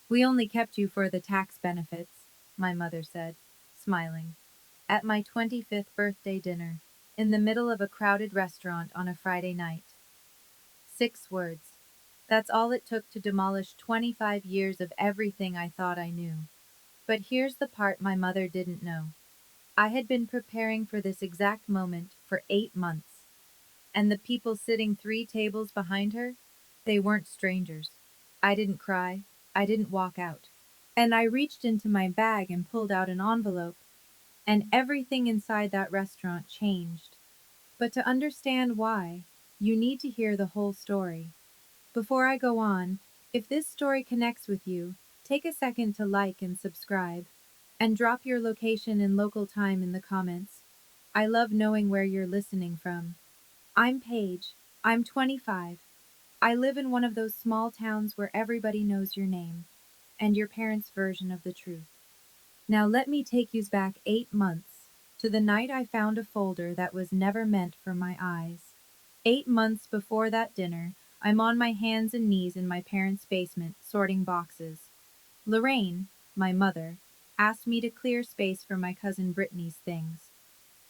We only kept you for the tax benefits, my mother said, smiling. At my 25th birthday dinner, in the middle of a crowded restaurant on a Friday night. 6 words. That's all it took to demolish 25 years of everything I thought I knew. But here's the part my mother didn't know. I had been preparing for this exact moment for 8 months. And the people sitting 3 tables behind her, they weren't strangers. I didn't cry. I didn't walk out. And I reached into my bag and pulled out an envelope, and everything inside that restaurant changed. But to understand why, you need to hear the whole story. Before I go on, if this story connects with you, take a second to like and subscribe, and drop your location and local time in the comments. I love knowing where you're listening from. I'm Paige. I'm 25. I live in one of those small towns where everybody knows your name and your parents' version of the truth. Now let me take you back 8 months to the night I found a folder that was never meant for my eyes. 8 months before that dinner, I'm on my hands and knees in my parents' basement sorting boxes. Lorraine, my mother, asked me to clear space for my cousin Brittany's things.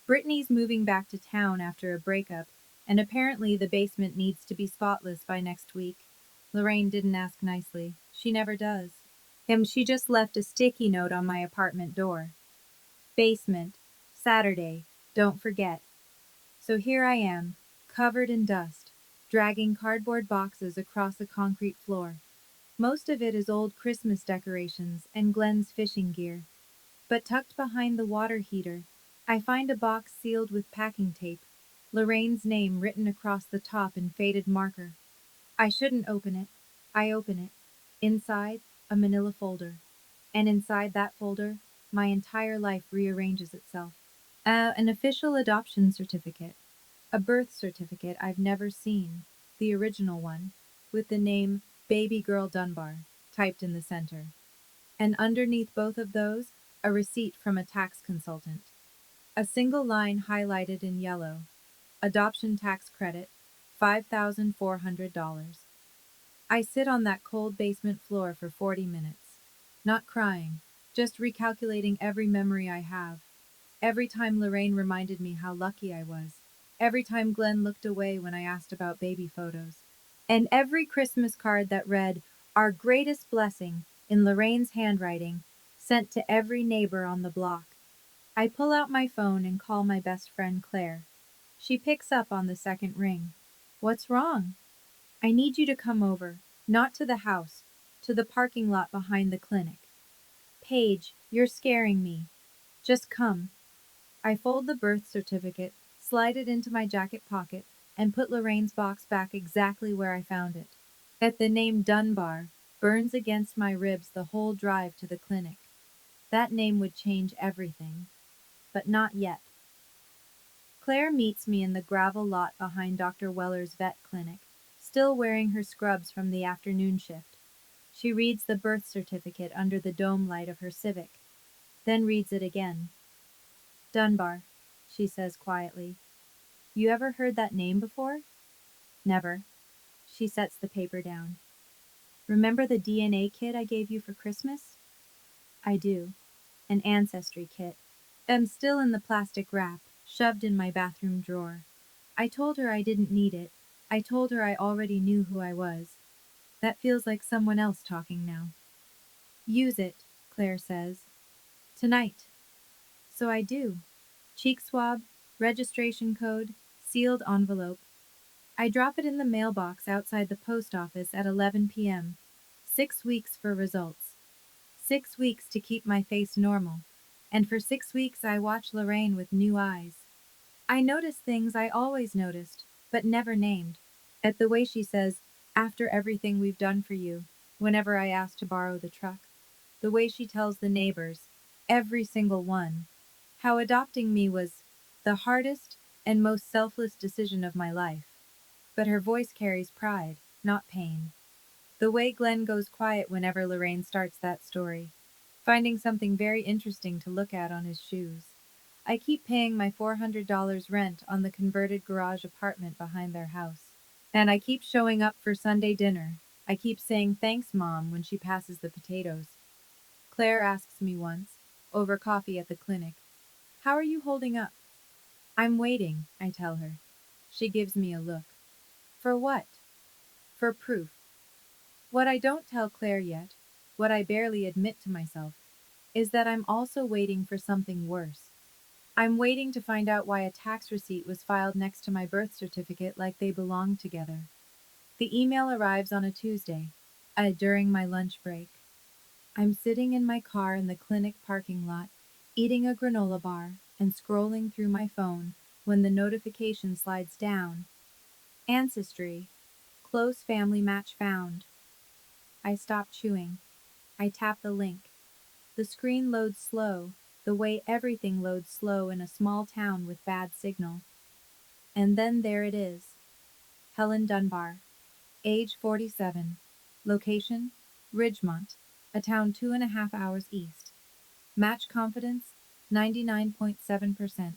Brittany's moving back to town after a breakup, and apparently the basement needs to be spotless by next week. Lorraine didn't ask nicely. She never does. She just left a sticky note on my apartment door. Basement, Saturday, don't forget. So here I am, covered in dust, dragging cardboard boxes across the concrete floor. Most of it is old Christmas decorations and Glenn's fishing gear. But tucked behind the water heater, I find a box sealed with packing tape, Lorraine's name written across the top in faded marker. I shouldn't open it. I open it. Inside, a manila folder. And inside that folder, my entire life rearranges itself. An official adoption certificate. A birth certificate I've never seen, the original one, with the name Baby Girl Dunbar typed in the center. And underneath both of those, a receipt from a tax consultant. A single line highlighted in yellow. Adoption tax credit, $5,400. I sit on that cold basement floor for 40 minutes. Not crying, just recalculating every memory I have. Every time Lorraine reminded me how lucky I was. Every time Glenn looked away when I asked about baby photos. And every Christmas card that read, "Our greatest blessing," in Lorraine's handwriting, sent to every neighbor on the block. I pull out my phone and call my best friend Claire. She picks up on the second ring. "What's wrong?" "I need you to come over, not to the house, to the parking lot behind the clinic." "Paige, you're scaring me." "Just come." I fold the birth certificate, slide it into my jacket pocket, and put Lorraine's box back exactly where I found it. That the name Dunbar burns against my ribs the whole drive to the clinic. That name would change everything. But not yet. Claire meets me in the gravel lot behind Dr. Weller's vet clinic, still wearing her scrubs from the afternoon shift. She reads the birth certificate under the dome light of her Civic, then reads it again. "Dunbar," she says quietly. "You ever heard that name before?" "Never." She sets the paper down. "Remember the DNA kit I gave you for Christmas?" "I do. An ancestry kit. Still in the plastic wrap, shoved in my bathroom drawer. I told her I didn't need it. I told her I already knew who I was. That feels like someone else talking now." "Use it," Claire says. "Tonight." So I do. Cheek swab, registration code, sealed envelope. I drop it in the mailbox outside the post office at 11 p.m. 6 weeks for results. 6 weeks to keep my face normal. And for 6 weeks I watch Lorraine with new eyes. I notice things I always noticed, but never named. At the way she says, "After everything we've done for you," whenever I ask to borrow the truck. The way she tells the neighbors, every single one, how adopting me was the hardest and most selfless decision of my life. But her voice carries pride, not pain. The way Glenn goes quiet whenever Lorraine starts that story, finding something very interesting to look at on his shoes. I keep paying my $400 rent on the converted garage apartment behind their house. And I keep showing up for Sunday dinner. I keep saying thanks, Mom, when she passes the potatoes. Claire asks me once, over coffee at the clinic, "How are you holding up?" "I'm waiting," I tell her. She gives me a look. For what? For proof. What I don't tell Claire yet, what I barely admit to myself, is that I'm also waiting for something worse. I'm waiting to find out why a tax receipt was filed next to my birth certificate like they belong together. The email arrives on a Tuesday, during my lunch break. I'm sitting in my car in the clinic parking lot, eating a granola bar and scrolling through my phone when the notification slides down. Ancestry. Close family match found. I stop chewing. I tap the link. The screen loads slow, the way everything loads slow in a small town with bad signal. And then there it is. Helen Dunbar. Age 47. Location? Ridgemont, a town 2.5 hours east. Match confidence? 99.7%.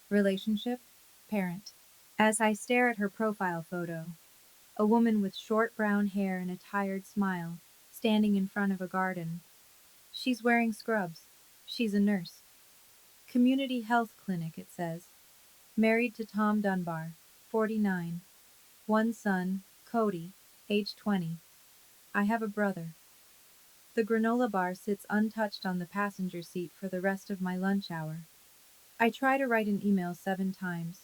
Relationship? Parent. As I stare at her profile photo, a woman with short brown hair and a tired smile, standing in front of a garden. She's wearing scrubs. She's a nurse. Community Health Clinic, it says. Married to Tom Dunbar, 49. One son, Cody, age 20. I have a brother. The granola bar sits untouched on the passenger seat for the rest of my lunch hour. I try to write an email 7 times.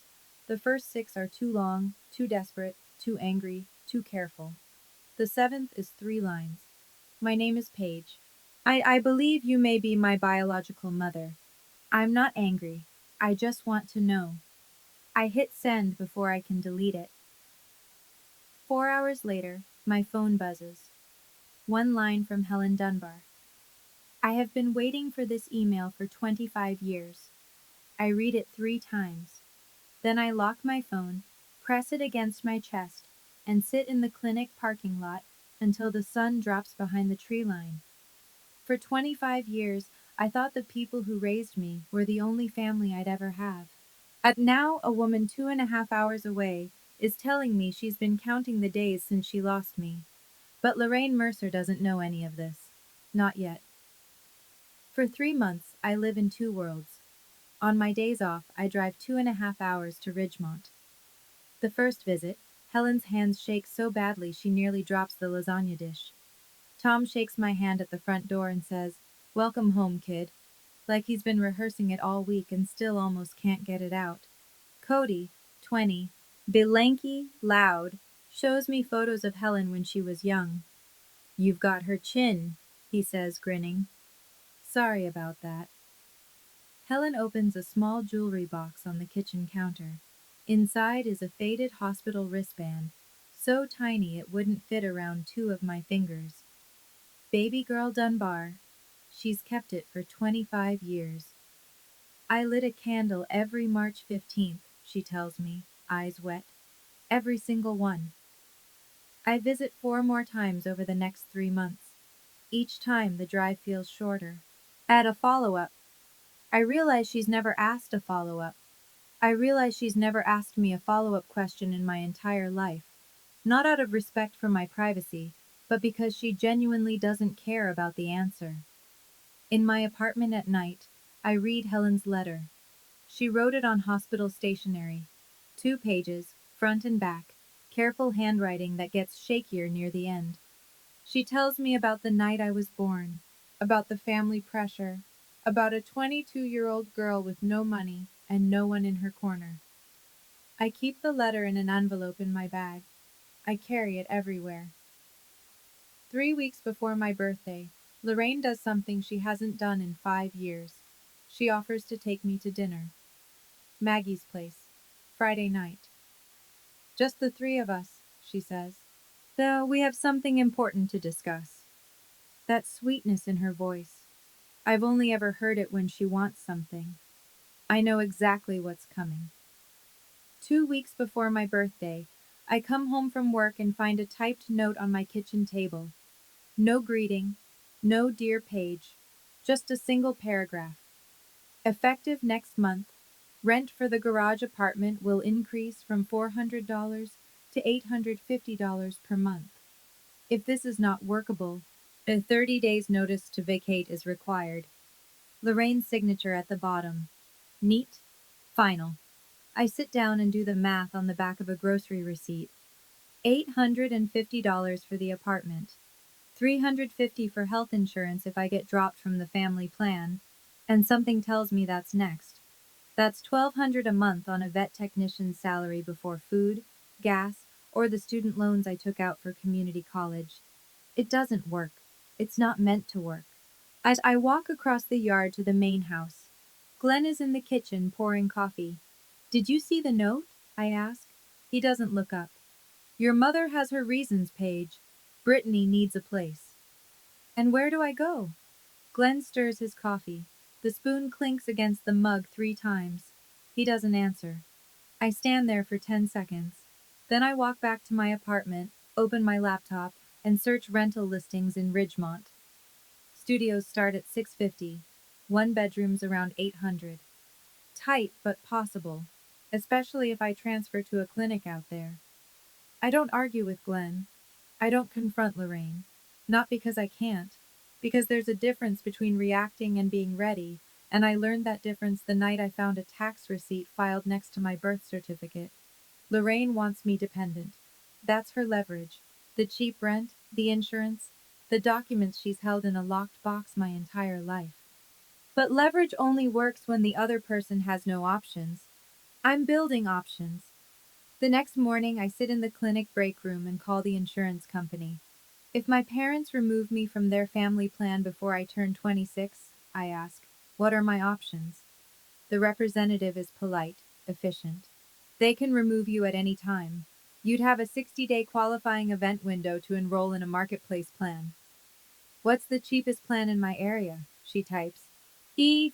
The first 6 are too long, too desperate, too angry, too careful. The 7th is 3 lines. My name is Paige. I believe you may be my biological mother. I'm not angry. I just want to know. I hit send before I can delete it. 4 hours later, my phone buzzes. One line from Helen Dunbar. I have been waiting for this email for 25 years. I read it 3 times. Then I lock my phone, press it against my chest, and sit in the clinic parking lot until the sun drops behind the tree line. For 25 years, I thought the people who raised me were the only family I'd ever have. At now, a woman 2.5 hours away is telling me she's been counting the days since she lost me. But Lorraine Mercer doesn't know any of this. Not yet. For 3 months, I live in 2 worlds. On my days off, I drive 2.5 hours to Ridgemont. The first visit, Helen's hands shake so badly she nearly drops the lasagna dish. Tom shakes my hand at the front door and says, "Welcome home, kid," like he's been rehearsing it all week and still almost can't get it out. Cody, 20, lanky, loud, shows me photos of Helen when she was young. "You've got her chin," he says, grinning. Sorry about that. Helen opens a small jewelry box on the kitchen counter. Inside is a faded hospital wristband, so tiny it wouldn't fit around 2 of my fingers. Baby girl Dunbar. She's kept it for 25 years. I lit a candle every March 15th, she tells me, eyes wet. Every single one. I visit 4 more times over the next 3 months. Each time the drive feels shorter. Add a follow-up. I realize she's never asked a follow-up. I realize she's never asked me a follow-up question in my entire life. Not out of respect for my privacy, but because she genuinely doesn't care about the answer. In my apartment at night, I read Helen's letter. She wrote it on hospital stationery. 2 pages, front and back, careful handwriting that gets shakier near the end. She tells me about the night I was born, about the family pressure, about a 22-year-old girl with no money and no one in her corner. I keep the letter in an envelope in my bag. I carry it everywhere. 3 weeks before my birthday, Lorraine does something she hasn't done in 5 years. She offers to take me to dinner. Maggie's place. Friday night. "Just the 3 of us," she says. "Though we have something important to discuss." That sweetness in her voice. I've only ever heard it when she wants something. I know exactly what's coming. 2 weeks before my birthday, I come home from work and find a typed note on my kitchen table. No greeting, no dear Paige, just a single paragraph. Effective next month, rent for the garage apartment will increase from $400 to $850 per month. If this is not workable, a 30 days notice to vacate is required. Lorraine's signature at the bottom. Neat. Final. I sit down and do the math on the back of a grocery receipt. $850 for the apartment. $350 for health insurance if I get dropped from the family plan, and something tells me that's next. That's $1,200 a month on a vet technician's salary before food, gas, or the student loans I took out for community college. It doesn't work. It's not meant to work. As I walk across the yard to the main house, Glenn is in the kitchen pouring coffee. Did you see the note? I ask. He doesn't look up. Your mother has her reasons, Paige. Brittany needs a place. And where do I go? Glenn stirs his coffee. The spoon clinks against the mug 3 times. He doesn't answer. I stand there for 10 seconds. Then I walk back to my apartment, open my laptop, and search rental listings in Ridgemont. Studios start at $650. 1 bedroom's around $800. Tight, but possible, especially if I transfer to a clinic out there. I don't argue with Glenn. I don't confront Lorraine. Not because I can't, because there's a difference between reacting and being ready, and I learned that difference the night I found a tax receipt filed next to my birth certificate. Lorraine wants me dependent. That's her leverage. The cheap rent, the insurance, the documents she's held in a locked box my entire life. But leverage only works when the other person has no options. I'm building options. The next morning, I sit in the clinic break room and call the insurance company. If my parents remove me from their family plan before I turn 26, I ask, what are my options? The representative is polite, efficient. They can remove you at any time. You'd have a 60-day qualifying event window to enroll in a marketplace plan. What's the cheapest plan in my area? She types.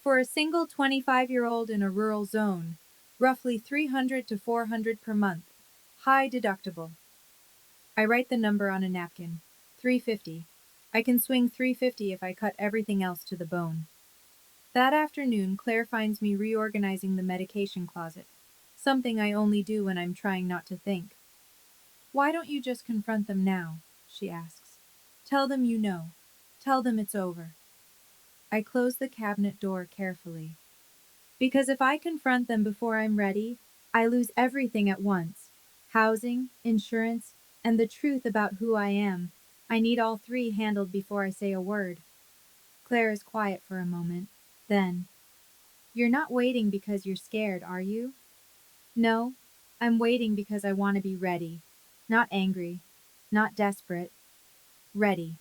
For a single 25-year-old in a rural zone, roughly $300 to $400 per month. High deductible. I write the number on a napkin. $350. I can swing $350 if I cut everything else to the bone. That afternoon, Claire finds me reorganizing the medication closet, something I only do when I'm trying not to think. Why don't you just confront them now? She asks. Tell them you know. Tell them it's over. I close the cabinet door carefully. Because if I confront them before I'm ready, I lose everything at once. Housing, insurance, and the truth about who I am. I need all 3 handled before I say a word. Claire is quiet for a moment. Then, you're not waiting because you're scared, are you? No, I'm waiting because I want to be ready. Not angry, not desperate. Ready.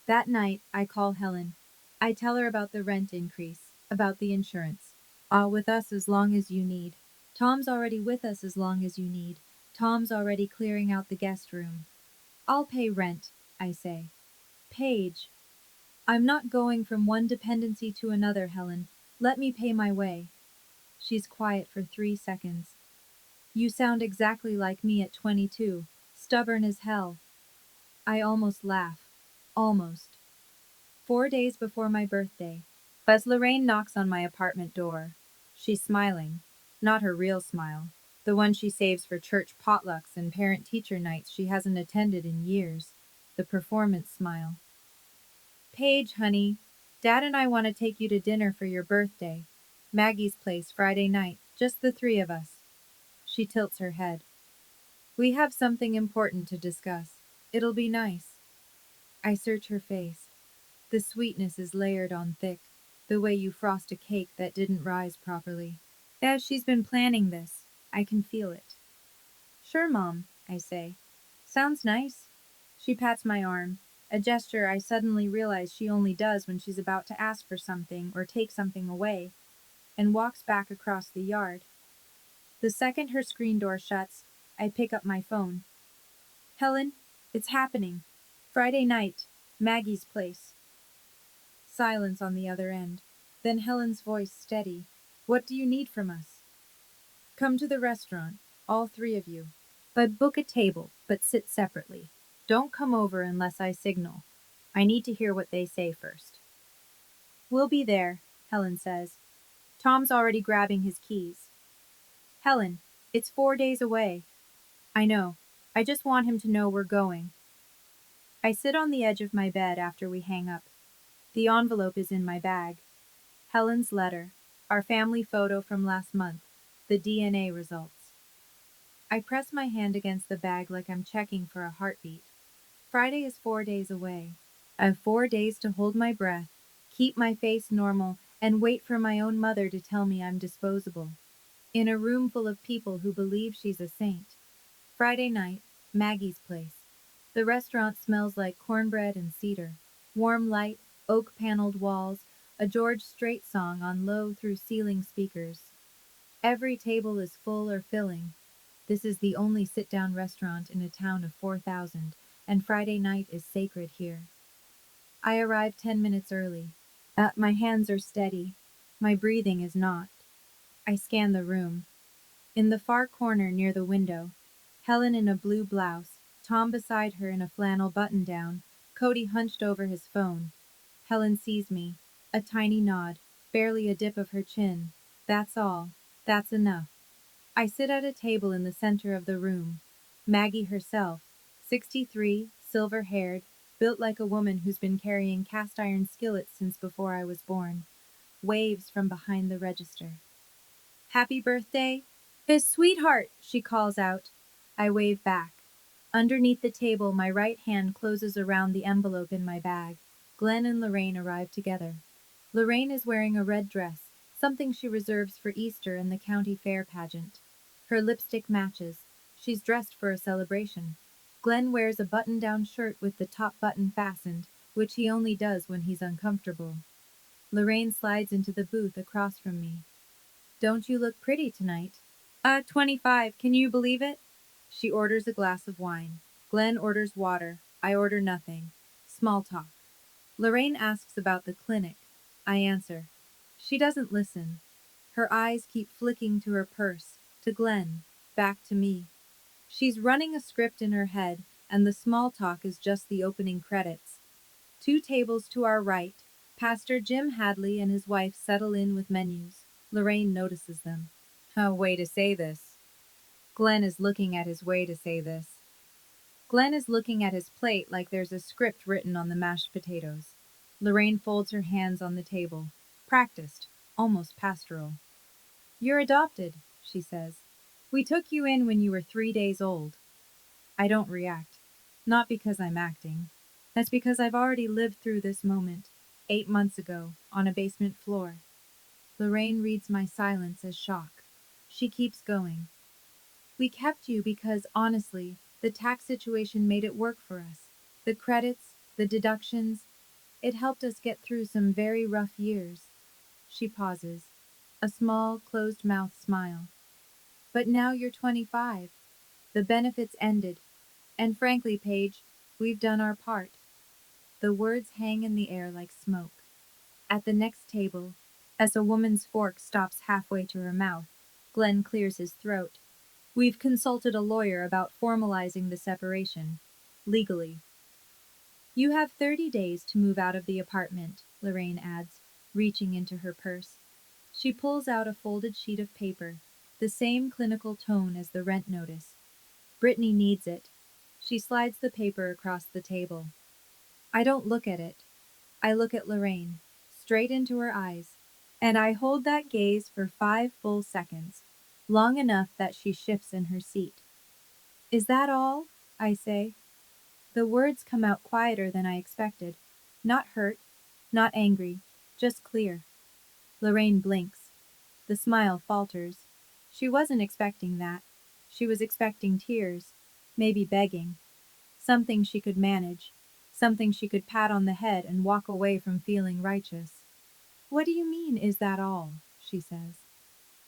That night, I call Helen. I tell her about the rent increase, about the insurance. I'll with us as long as you need. Tom's already with us as long as you need. Tom's already clearing out the guest room. I'll pay rent, I say. Paige. I'm not going from one dependency to another, Helen. Let me pay my way. She's quiet for 3 seconds. You sound exactly like me at 22, stubborn as hell. I almost laugh. Almost. 4 days before my birthday, Buzz Lorraine knocks on my apartment door. She's smiling. Not her real smile. The one she saves for church potlucks and parent-teacher nights she hasn't attended in years. The performance smile. Paige, honey, Dad and I want to take you to dinner for your birthday. Maggie's place Friday night, just the 3 of us. She tilts her head. We have something important to discuss. It'll be nice. I search her face. The sweetness is layered on thick, the way you frost a cake that didn't rise properly. As she's been planning this, I can feel it. Sure, Mom, I say. Sounds nice. She pats my arm, a gesture I suddenly realize she only does when she's about to ask for something or take something away, and walks back across the yard. The second her screen door shuts, I pick up my phone. Helen, it's happening. Friday night, Maggie's place. Silence on the other end. Then Helen's voice steady. What do you need from us? Come to the restaurant, all 3 of you. But book a table, but sit separately. Don't come over unless I signal. I need to hear what they say first. We'll be there, Helen says. Tom's already grabbing his keys. Helen, it's 4 days away. I know. I just want him to know we're going. I sit on the edge of my bed after we hang up. The envelope is in my bag. Helen's letter, our family photo from last month, the DNA results. I press my hand against the bag like I'm checking for a heartbeat. Friday is 4 days away. I have 4 days to hold my breath, keep my face normal, and wait for my own mother to tell me I'm disposable. In a room full of people who believe she's a saint. Friday night, Maggie's place. The restaurant smells like cornbread and cedar. Warm light, oak-paneled walls, a George Strait song on low through ceiling speakers. Every table is full or filling. This is the only sit-down restaurant in a town of 4,000, and Friday night is sacred here. I arrive 10 minutes early. My hands are steady. My breathing is not. I scan the room. In the far corner near the window, Helen in a blue blouse, Tom beside her in a flannel button-down, Cody hunched over his phone. Helen sees me. A tiny nod, barely a dip of her chin. That's all. That's enough. I sit at a table in the center of the room. Maggie herself, 63, silver-haired, built like a woman who's been carrying cast-iron skillets since before I was born, waves from behind the register. Happy birthday? His sweetheart, she calls out. I wave back. Underneath the table, my right hand closes around the envelope in my bag. Glenn and Lorraine arrive together. Lorraine is wearing a red dress, something she reserves for Easter and the county fair pageant. Her lipstick matches. She's dressed for a celebration. Glenn wears a button-down shirt with the top button fastened, which he only does when he's uncomfortable. Lorraine slides into the booth across from me. Don't you look pretty tonight? 25, can you believe it? She orders a glass of wine. Glenn orders water. I order nothing. Small talk. Lorraine asks about the clinic. I answer. She doesn't listen. Her eyes keep flicking to her purse, to Glenn, back to me. She's running a script in her head, and the small talk is just the opening credits. 2 tables to our right, Pastor Jim Hadley and his wife settle in with menus. Lorraine notices them. A way to say this. Glenn is looking at his way to say this. Glenn is looking at his plate like there's a script written on the mashed potatoes. Lorraine folds her hands on the table. Practiced, almost pastoral. You're adopted, she says. We took you in when you were 3 days old. I don't react. Not because I'm acting. That's because I've already lived through this moment, 8 months ago, on a basement floor. Lorraine reads my silence as shock. She keeps going. We kept you because, honestly, the tax situation made it work for us. The credits, the deductions, it helped us get through some very rough years. She pauses. A small, closed-mouth smile. But now you're 25. The benefits ended. And frankly, Paige, we've done our part. The words hang in the air like smoke. At the next table, as a woman's fork stops halfway to her mouth, Glenn clears his throat. We've consulted a lawyer about formalizing the separation, legally. You have 30 days to move out of the apartment, Lorraine adds, reaching into her purse. She pulls out a folded sheet of paper, the same clinical tone as the rent notice. Brittany needs it. She slides the paper across the table. I don't look at it. I look at Lorraine, straight into her eyes, and I hold that gaze for 5 full seconds, long enough that she shifts in her seat. Is that all? I say. The words come out quieter than I expected. Not hurt, not angry, just clear. Lorraine blinks. The smile falters. She wasn't expecting that. She was expecting tears, maybe begging. Something she could manage. Something she could pat on the head and walk away from feeling righteous. What do you mean, is that all? She says.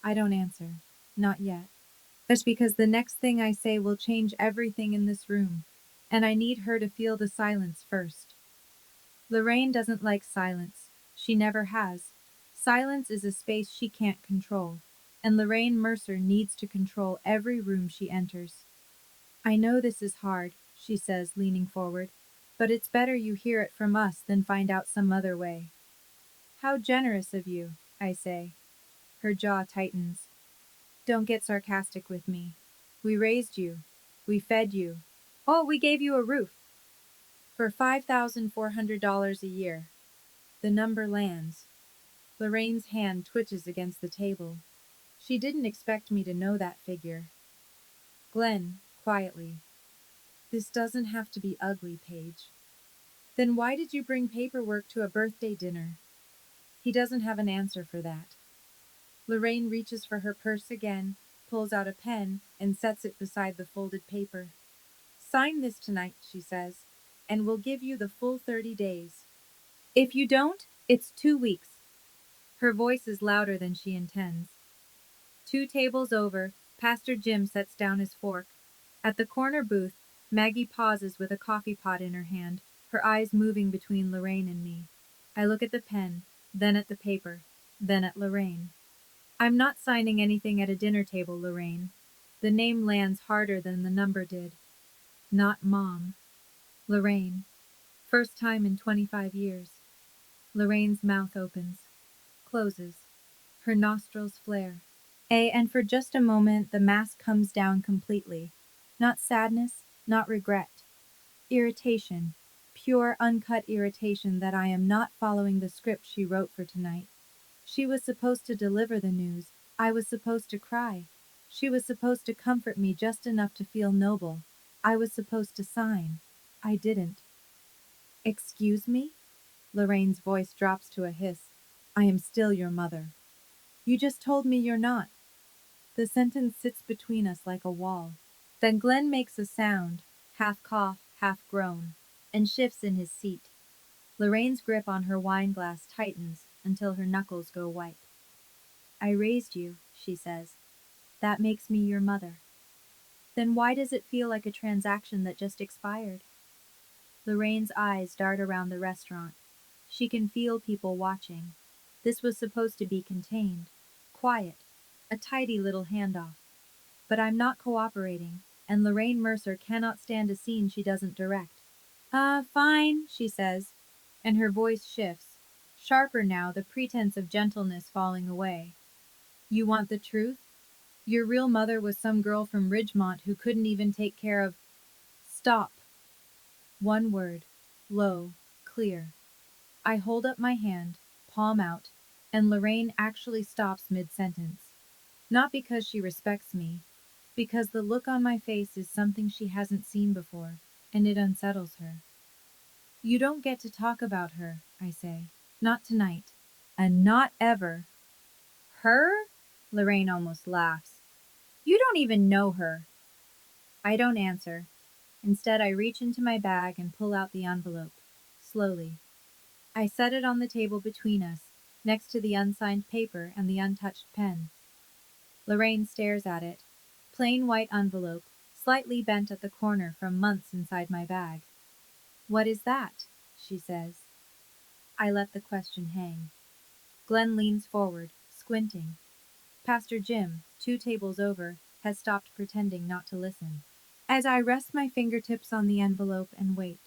I don't answer. Not yet. That's because the next thing I say will change everything in this room, and I need her to feel the silence first. Lorraine doesn't like silence. She never has. Silence is a space she can't control, and Lorraine Mercer needs to control every room she enters. I know this is hard, she says, leaning forward, but it's better you hear it from us than find out some other way. How generous of you, I say. Her jaw tightens. Don't get sarcastic with me. We raised you. We fed you. Oh, we gave you a roof. For $5,400 a year. The number lands. Lorraine's hand twitches against the table. She didn't expect me to know that figure. Glenn, quietly. This doesn't have to be ugly, Paige. Then why did you bring paperwork to a birthday dinner? He doesn't have an answer for that. Lorraine reaches for her purse again, pulls out a pen, and sets it beside the folded paper. Sign this tonight, she says, and we'll give you the full 30 days. If you don't, it's 2 weeks. Her voice is louder than she intends. 2 tables over, Pastor Jim sets down his fork. At the corner booth, Maggie pauses with a coffee pot in her hand, her eyes moving between Lorraine and me. I look at the pen, then at the paper, then at Lorraine. I'm not signing anything at a dinner table, Lorraine. The name lands harder than the number did. Not Mom. Lorraine. First time in 25 years. Lorraine's mouth opens, closes. Her nostrils flare. And for just a moment, the mask comes down completely. Not sadness, not regret. Irritation. Pure, uncut irritation that I am not following the script she wrote for tonight. She was supposed to deliver the news. I was supposed to cry. She was supposed to comfort me just enough to feel noble. I was supposed to sign. I didn't. Excuse me? Lorraine's voice drops to a hiss. I am still your mother. You just told me you're not. The sentence sits between us like a wall. Then Glenn makes a sound, half cough, half groan, and shifts in his seat. Lorraine's grip on her wine glass tightens until her knuckles go white. I raised you, she says. That makes me your mother. Then why does it feel like a transaction that just expired? Lorraine's eyes dart around the restaurant. She can feel people watching. This was supposed to be contained, quiet, a tidy little handoff. But I'm not cooperating, and Lorraine Mercer cannot stand a scene she doesn't direct. Fine, she says, and her voice shifts, sharper now, the pretense of gentleness falling away. You want the truth? Your real mother was some girl from Ridgemont who couldn't even take care of... Stop. One word, low, clear. I hold up my hand, palm out, and Lorraine actually stops mid-sentence. Not because she respects me, because the look on my face is something she hasn't seen before, and it unsettles her. You don't get to talk about her, I say. Not tonight. And not ever. Her? Lorraine almost laughs. You don't even know her. I don't answer. Instead, I reach into my bag and pull out the envelope, slowly. I set it on the table between us, next to the unsigned paper and the untouched pen. Lorraine stares at it. Plain white envelope, slightly bent at the corner from months inside my bag. What is that? She says. I let the question hang. Glenn leans forward, squinting. Pastor Jim, 2 tables over, has stopped pretending not to listen. As I rest my fingertips on the envelope and wait.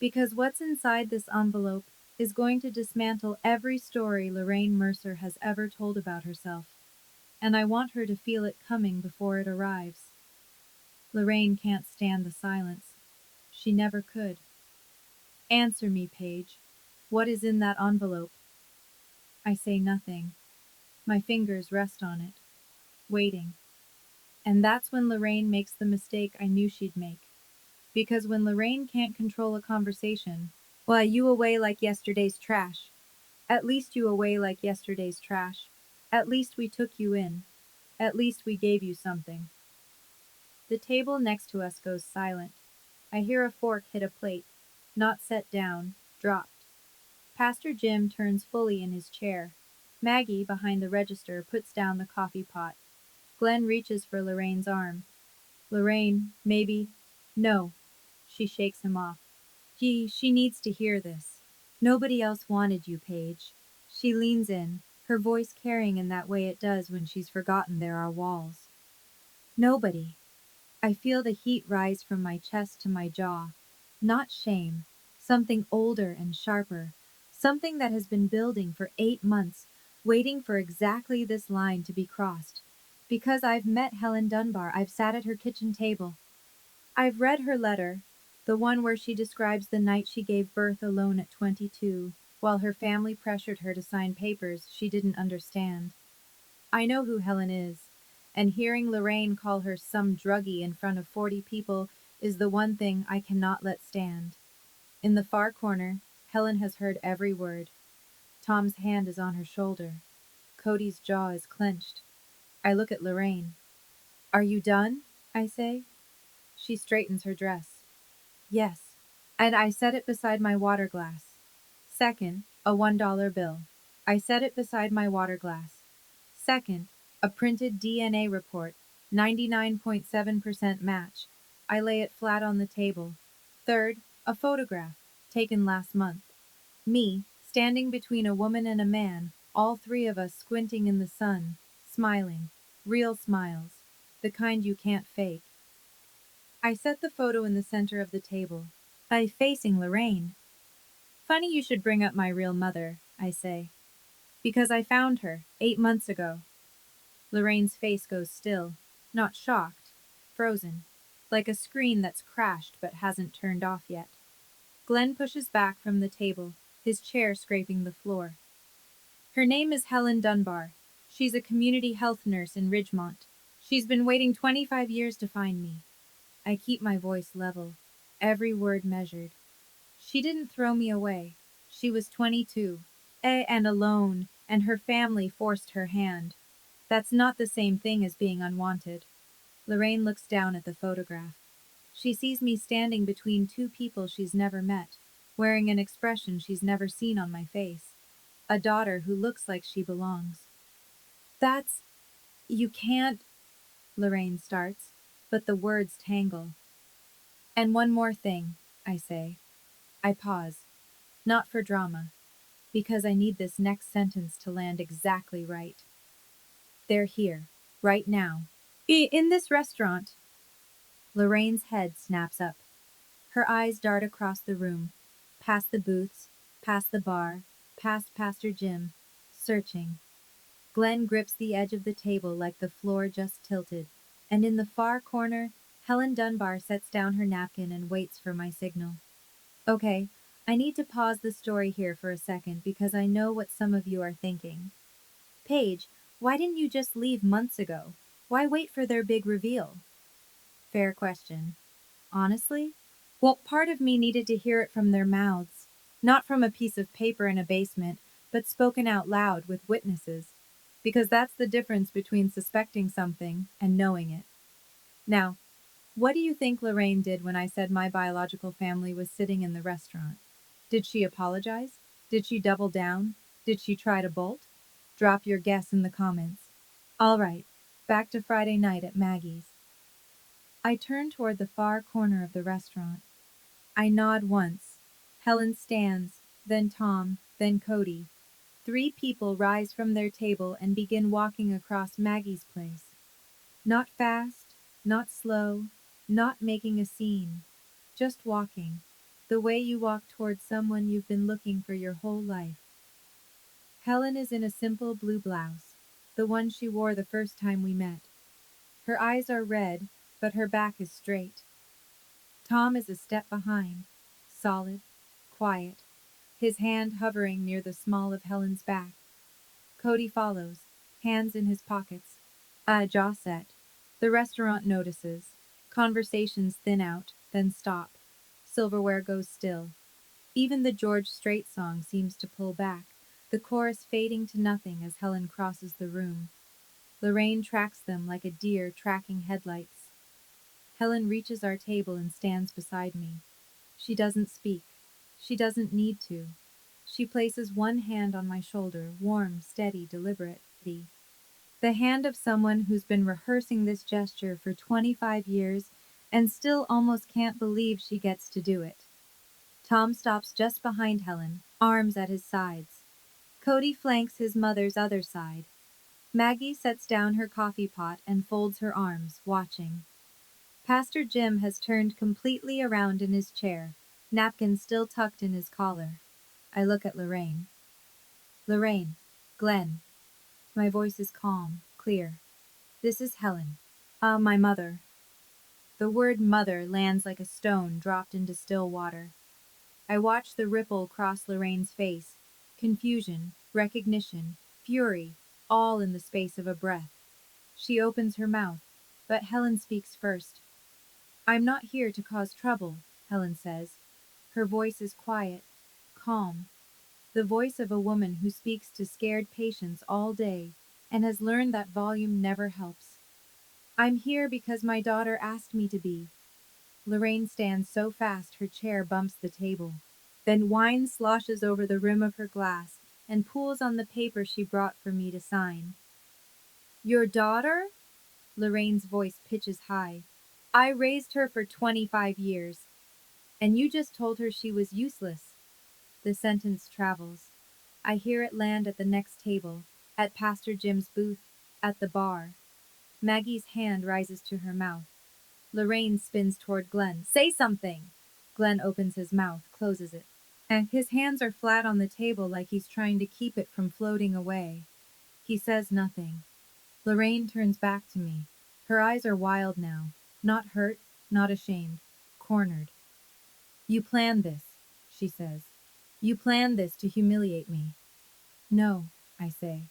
Because what's inside this envelope is going to dismantle every story Lorraine Mercer has ever told about herself. And I want her to feel it coming before it arrives. Lorraine can't stand the silence. She never could. Answer me, Paige. What is in that envelope? I say nothing. My fingers rest on it, waiting. And that's when Lorraine makes the mistake I knew she'd make. Because when Lorraine can't control a conversation, well, you away like yesterday's trash. At least you away like yesterday's trash. At least we took you in. At least we gave you something. The table next to us goes silent. I hear a fork hit a plate, not set down, dropped. Pastor Jim turns fully in his chair. Maggie, behind the register, puts down the coffee pot. Glenn reaches for Lorraine's arm. Lorraine, maybe... No. She shakes him off. She needs to hear this. Nobody else wanted you, Paige. She leans in, her voice carrying in that way it does when she's forgotten there are walls. Nobody. I feel the heat rise from my chest to my jaw. Not shame. Something older and sharper. Something that has been building for 8 months, waiting for exactly this line to be crossed. Because I've met Helen Dunbar, I've sat at her kitchen table. I've read her letter, The one where she describes the night she gave birth alone at 22, while her family pressured her to sign papers she didn't understand. I know who Helen is, and hearing Lorraine call her some druggie in front of 40 people is the one thing I cannot let stand. In the far corner, Helen has heard every word. Tom's hand is on her shoulder. Cody's jaw is clenched. I look at Lorraine. Are you done? I say. She straightens her dress. Yes. And I set it beside my water glass. Second, a $1 bill. I set it beside my water glass. Second, a printed DNA report, 99.7% match. I lay it flat on the table. Third, a photograph, taken last month. Me, standing between a woman and a man, all three of us squinting in the sun, smiling. Real smiles. The kind you can't fake. I set the photo in the center of the table. I facing Lorraine. Funny you should bring up my real mother, I say. Because I found her, 8 months ago. Lorraine's face goes still, not shocked, frozen, like a screen that's crashed but hasn't turned off yet. Glenn pushes back from the table, his chair scraping the floor. Her name is Helen Dunbar. She's a community health nurse in Ridgemont. She's been waiting 25 years to find me. I keep my voice level, every word measured. She didn't throw me away. She was 22, and alone, and her family forced her hand. That's not the same thing as being unwanted. Lorraine looks down at the photograph. She sees me standing between two people she's never met, wearing an expression she's never seen on my face. A daughter who looks like she belongs. That's... You can't... Lorraine starts, but the words tangle. And one more thing, I say. I pause. Not for drama. Because I need this next sentence to land exactly right. They're here. Right now. In this restaurant. Lorraine's head snaps up. Her eyes dart across the room, past the booths, past the bar, past Pastor Jim, searching. Glenn grips the edge of the table like the floor just tilted, and in the far corner, Helen Dunbar sets down her napkin and waits for my signal. Okay, I need to pause the story here for a second because I know what some of you are thinking. Paige, why didn't you just leave months ago? Why wait for their big reveal? Fair question. Honestly? Well, part of me needed to hear it from their mouths, not from a piece of paper in a basement, but spoken out loud with witnesses, because that's the difference between suspecting something and knowing it. Now, what do you think Lorraine did when I said my biological family was sitting in the restaurant? Did she apologize? Did she double down? Did she try to bolt? Drop your guess in the comments. All right, back to Friday night at Maggie's. I turn toward the far corner of the restaurant. I nod once. Helen stands, then Tom, then Cody. 3 people rise from their table and begin walking across Maggie's place. Not fast, not slow, not making a scene. Just walking. The way you walk towards someone you've been looking for your whole life. Helen is in a simple blue blouse, the one she wore the first time we met. Her eyes are red, but her back is straight. Tom is a step behind, solid, quiet, his hand hovering near the small of Helen's back. Cody follows, hands in his pockets, jaw set. The restaurant notices. Conversations thin out, then stop. Silverware goes still. Even the George Strait song seems to pull back, the chorus fading to nothing as Helen crosses the room. Lorraine tracks them like a deer tracking headlights. Helen reaches our table and stands beside me. She doesn't speak. She doesn't need to. She places one hand on my shoulder, warm, steady, deliberate. The hand of someone who's been rehearsing this gesture for 25 years and still almost can't believe she gets to do it. Tom stops just behind Helen, arms at his sides. Cody flanks his mother's other side. Maggie sets down her coffee pot and folds her arms, watching. Pastor Jim has turned completely around in his chair, napkin still tucked in his collar. I look at Lorraine. Lorraine, Glenn. My voice is calm, clear. This is Helen. My mother. The word mother lands like a stone dropped into still water. I watch the ripple cross Lorraine's face. Confusion, recognition, fury, all in the space of a breath. She opens her mouth, but Helen speaks first. I'm not here to cause trouble, Helen says. Her voice is quiet, calm, the voice of a woman who speaks to scared patients all day and has learned that volume never helps. I'm here because my daughter asked me to be. Lorraine stands so fast her chair bumps the table. Then wine sloshes over the rim of her glass and pools on the paper she brought for me to sign. Your daughter? Lorraine's voice pitches high. I raised her for 25 years. And you just told her she was useless. The sentence travels. I hear it land at the next table, at Pastor Jim's booth, at the bar. Maggie's hand rises to her mouth. Lorraine spins toward Glenn. Say something! Glenn opens his mouth, closes it. And his hands are flat on the table like he's trying to keep it from floating away. He says nothing. Lorraine turns back to me. Her eyes are wild now. Not hurt, not ashamed. Cornered. You planned this, she says. You planned this to humiliate me. No, I say.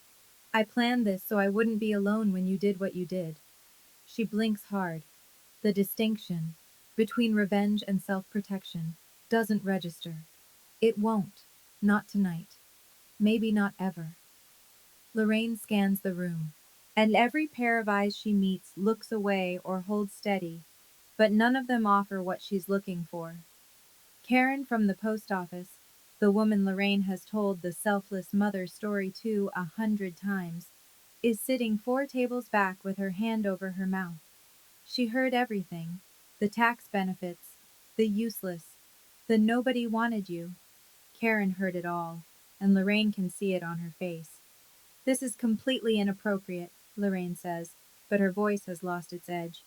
I planned this so I wouldn't be alone when you did what you did. She blinks hard. The distinction between revenge and self-protection doesn't register. It won't. Not tonight. Maybe not ever. Lorraine scans the room, and every pair of eyes she meets looks away or holds steady, but none of them offer what she's looking for. Karen from the post office, the woman Lorraine has told the selfless mother story to 100 times, is sitting 4 tables back with her hand over her mouth. She heard everything, the tax benefits, the useless, the nobody wanted you. Karen heard it all, and Lorraine can see it on her face. This is completely inappropriate, Lorraine says, but her voice has lost its edge.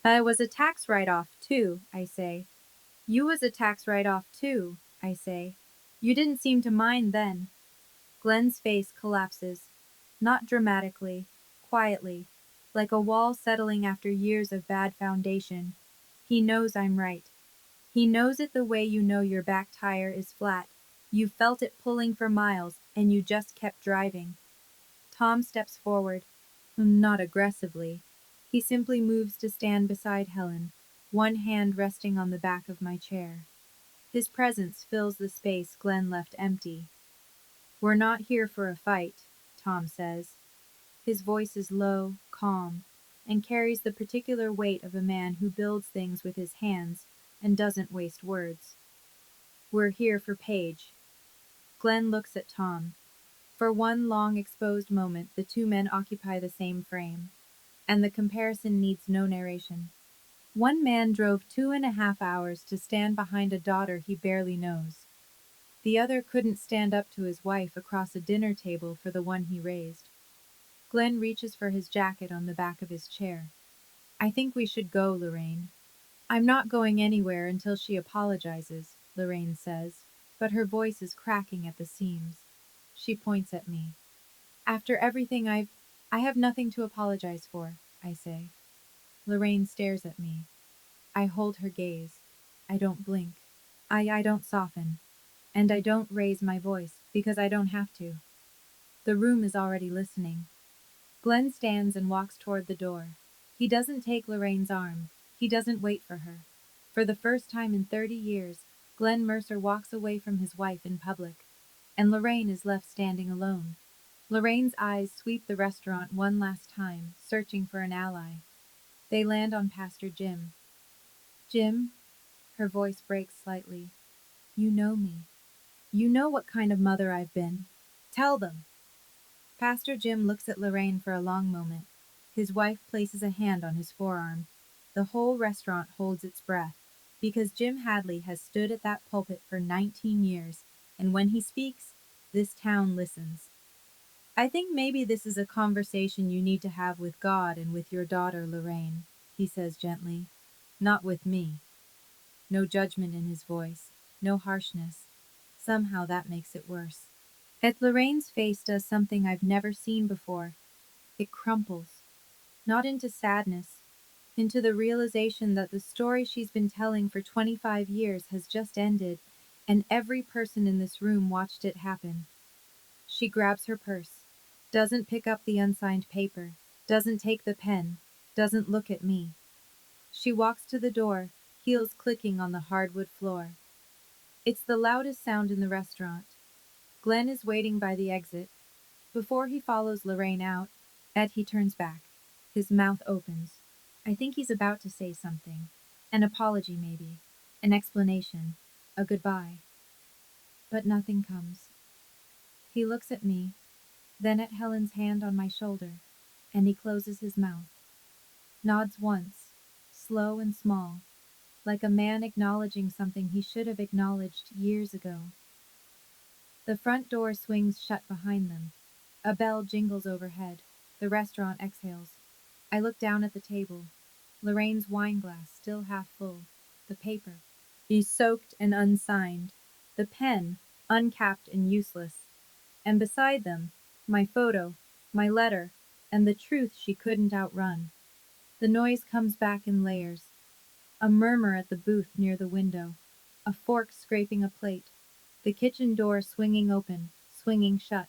It was a tax write-off, too, I say. You was a tax write-off, too, I say. You didn't seem to mind then. Glenn's face collapses. Not dramatically, quietly, like a wall settling after years of bad foundation. He knows I'm right. He knows it the way you know your back tire is flat. You felt it pulling for miles, and you just kept driving. Tom steps forward. Not aggressively. He simply moves to stand beside Helen, one hand resting on the back of my chair. His presence fills the space Glenn left empty. We're not here for a fight, Tom says. His voice is low, calm, and carries the particular weight of a man who builds things with his hands and doesn't waste words. We're here for Paige. Glenn looks at Tom. For one long exposed moment, the two men occupy the same frame, and the comparison needs no narration. One man drove 2.5 hours to stand behind a daughter he barely knows. The other couldn't stand up to his wife across a dinner table for the one he raised. Glenn reaches for his jacket on the back of his chair. I think we should go, Lorraine. I'm not going anywhere until she apologizes, Lorraine says, but her voice is cracking at the seams. She points at me. After everything I have nothing to apologize for, I say. Lorraine stares at me. I hold her gaze. I don't blink. I don't soften. And I don't raise my voice, because I don't have to. The room is already listening. Glenn stands and walks toward the door. He doesn't take Lorraine's arm. He doesn't wait for her. For the first time in 30 years, Glenn Mercer walks away from his wife in public, and Lorraine is left standing alone. Lorraine's eyes sweep the restaurant one last time, searching for an ally. They land on Pastor Jim. Jim, her voice breaks slightly. You know me. You know what kind of mother I've been. Tell them. Pastor Jim looks at Lorraine for a long moment. His wife places a hand on his forearm. The whole restaurant holds its breath, because Jim Hadley has stood at that pulpit for 19 years, and when he speaks, this town listens. I think maybe this is a conversation you need to have with God and with your daughter, Lorraine, he says gently. Not with me. No judgment in his voice, no harshness. Somehow that makes it worse. Yet Lorraine's face does something I've never seen before. It crumples. Not into sadness, into the realization that the story she's been telling for 25 years has just ended, and every person in this room watched it happen. She grabs her purse, doesn't pick up the unsigned paper, doesn't take the pen, doesn't look at me. She walks to the door, heels clicking on the hardwood floor. It's the loudest sound in the restaurant. Glenn is waiting by the exit. Before he follows Lorraine out, he turns back. His mouth opens. I think he's about to say something. An apology, maybe. An explanation. A goodbye. But nothing comes. He looks at me, then at Helen's hand on my shoulder, and he closes his mouth. Nods once, slow and small, like a man acknowledging something he should have acknowledged years ago. The front door swings shut behind them. A bell jingles overhead. The restaurant exhales. I look down at the table. Lorraine's wine glass still half full. The paper is soaked and unsigned. The pen uncapped and useless. And beside them, my photo, my letter, and the truth she couldn't outrun. The noise comes back in layers. A murmur at the booth near the window. A fork scraping a plate. The kitchen door swinging open, swinging shut.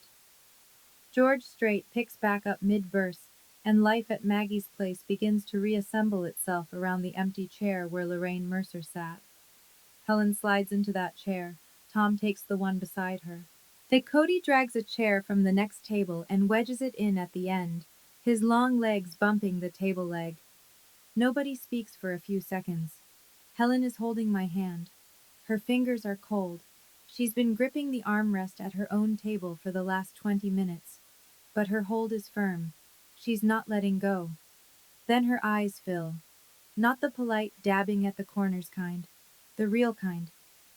George Strait picks back up mid-verse, and life at Maggie's place begins to reassemble itself around the empty chair where Lorraine Mercer sat. Helen slides into that chair. Tom takes the one beside her. Cody drags a chair from the next table and wedges it in at the end, his long legs bumping the table leg. Nobody speaks for a few seconds. Helen is holding my hand. Her fingers are cold. She's been gripping the armrest at her own table for the last 20 minutes. But her hold is firm. She's not letting go. Then her eyes fill. Not the polite dabbing at the corners kind. The real kind.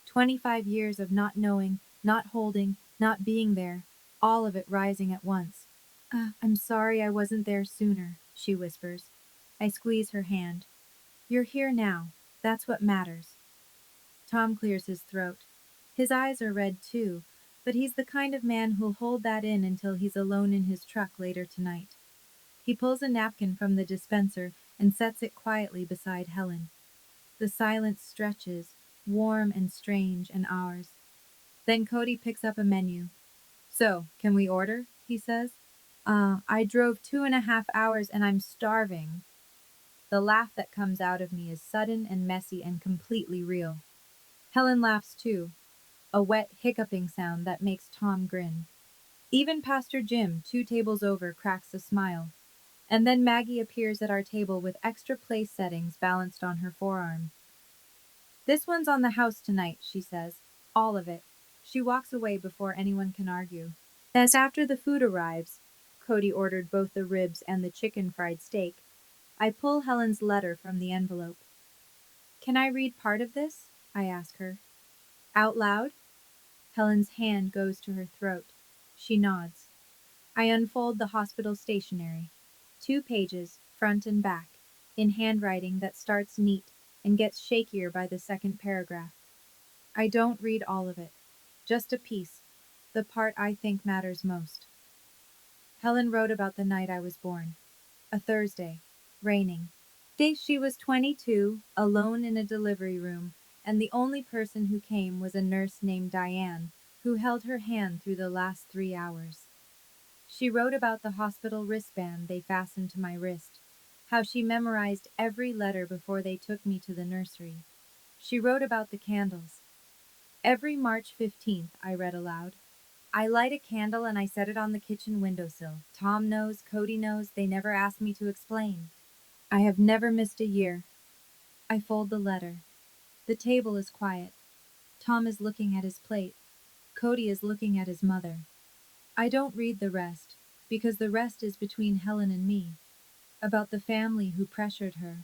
25 years of not knowing, not holding, not being there. All of it rising at once. I'm sorry I wasn't there sooner, she whispers. I squeeze her hand. You're here now. That's what matters. Tom clears his throat. His eyes are red too, but he's the kind of man who'll hold that in until he's alone in his truck later tonight. He pulls a napkin from the dispenser and sets it quietly beside Helen. The silence stretches, warm and strange and ours. Then Cody picks up a menu. So, can we order? He says. I drove 2.5 hours and I'm starving. The laugh that comes out of me is sudden and messy and completely real. Helen laughs too, a wet, hiccuping sound that makes Tom grin. Even Pastor Jim, 2 tables over, cracks a smile. And then Maggie appears at our table with extra place settings balanced on her forearm. This one's on the house tonight, she says. All of it. She walks away before anyone can argue. As after the food arrives, Cody ordered both the ribs and the chicken fried steak, I pull Helen's letter from the envelope. Can I read part of this? I ask her. Out loud? Helen's hand goes to her throat. She nods. I unfold the hospital stationery. 2 pages, front and back, in handwriting that starts neat and gets shakier by the second paragraph. I don't read all of it. Just a piece, the part I think matters most. Helen wrote about the night I was born. A Thursday, raining. She was 22, alone in a delivery room, and the only person who came was a nurse named Diane, who held her hand through the last 3 hours. She wrote about the hospital wristband they fastened to my wrist, how she memorized every letter before they took me to the nursery. She wrote about the candles. Every March 15th, I read aloud. I light a candle and I set it on the kitchen windowsill. Tom knows, Cody knows, they never asked me to explain. I have never missed a year. I fold the letter. The table is quiet. Tom is looking at his plate. Cody is looking at his mother. I don't read the rest, because the rest is between Helen and me. About the family who pressured her.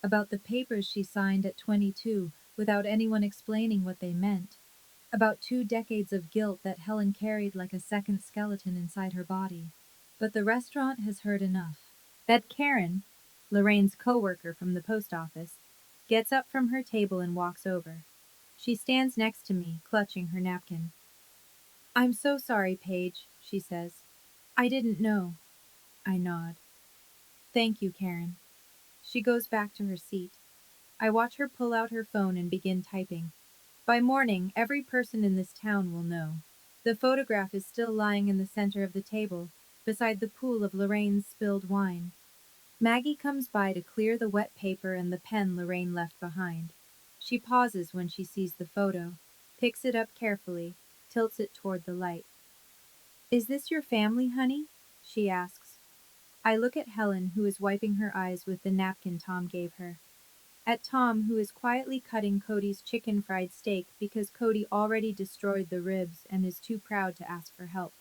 About the papers she signed at 22 without anyone explaining what they meant. About 2 decades of guilt that Helen carried like a second skeleton inside her body. But the restaurant has heard enough. That Karen, Lorraine's co-worker from the post office, gets up from her table and walks over. She stands next to me, clutching her napkin. I'm so sorry, Paige, she says. I didn't know. I nod. Thank you, Karen. She goes back to her seat. I watch her pull out her phone and begin typing. By morning, every person in this town will know. The photograph is still lying in the center of the table, beside the pool of Lorraine's spilled wine. Maggie comes by to clear the wet paper and the pen Lorraine left behind. She pauses when she sees the photo, picks it up carefully, tilts it toward the light. Is this your family, honey? She asks. I look at Helen, who is wiping her eyes with the napkin Tom gave her. At Tom, who is quietly cutting Cody's chicken fried steak because Cody already destroyed the ribs and is too proud to ask for help.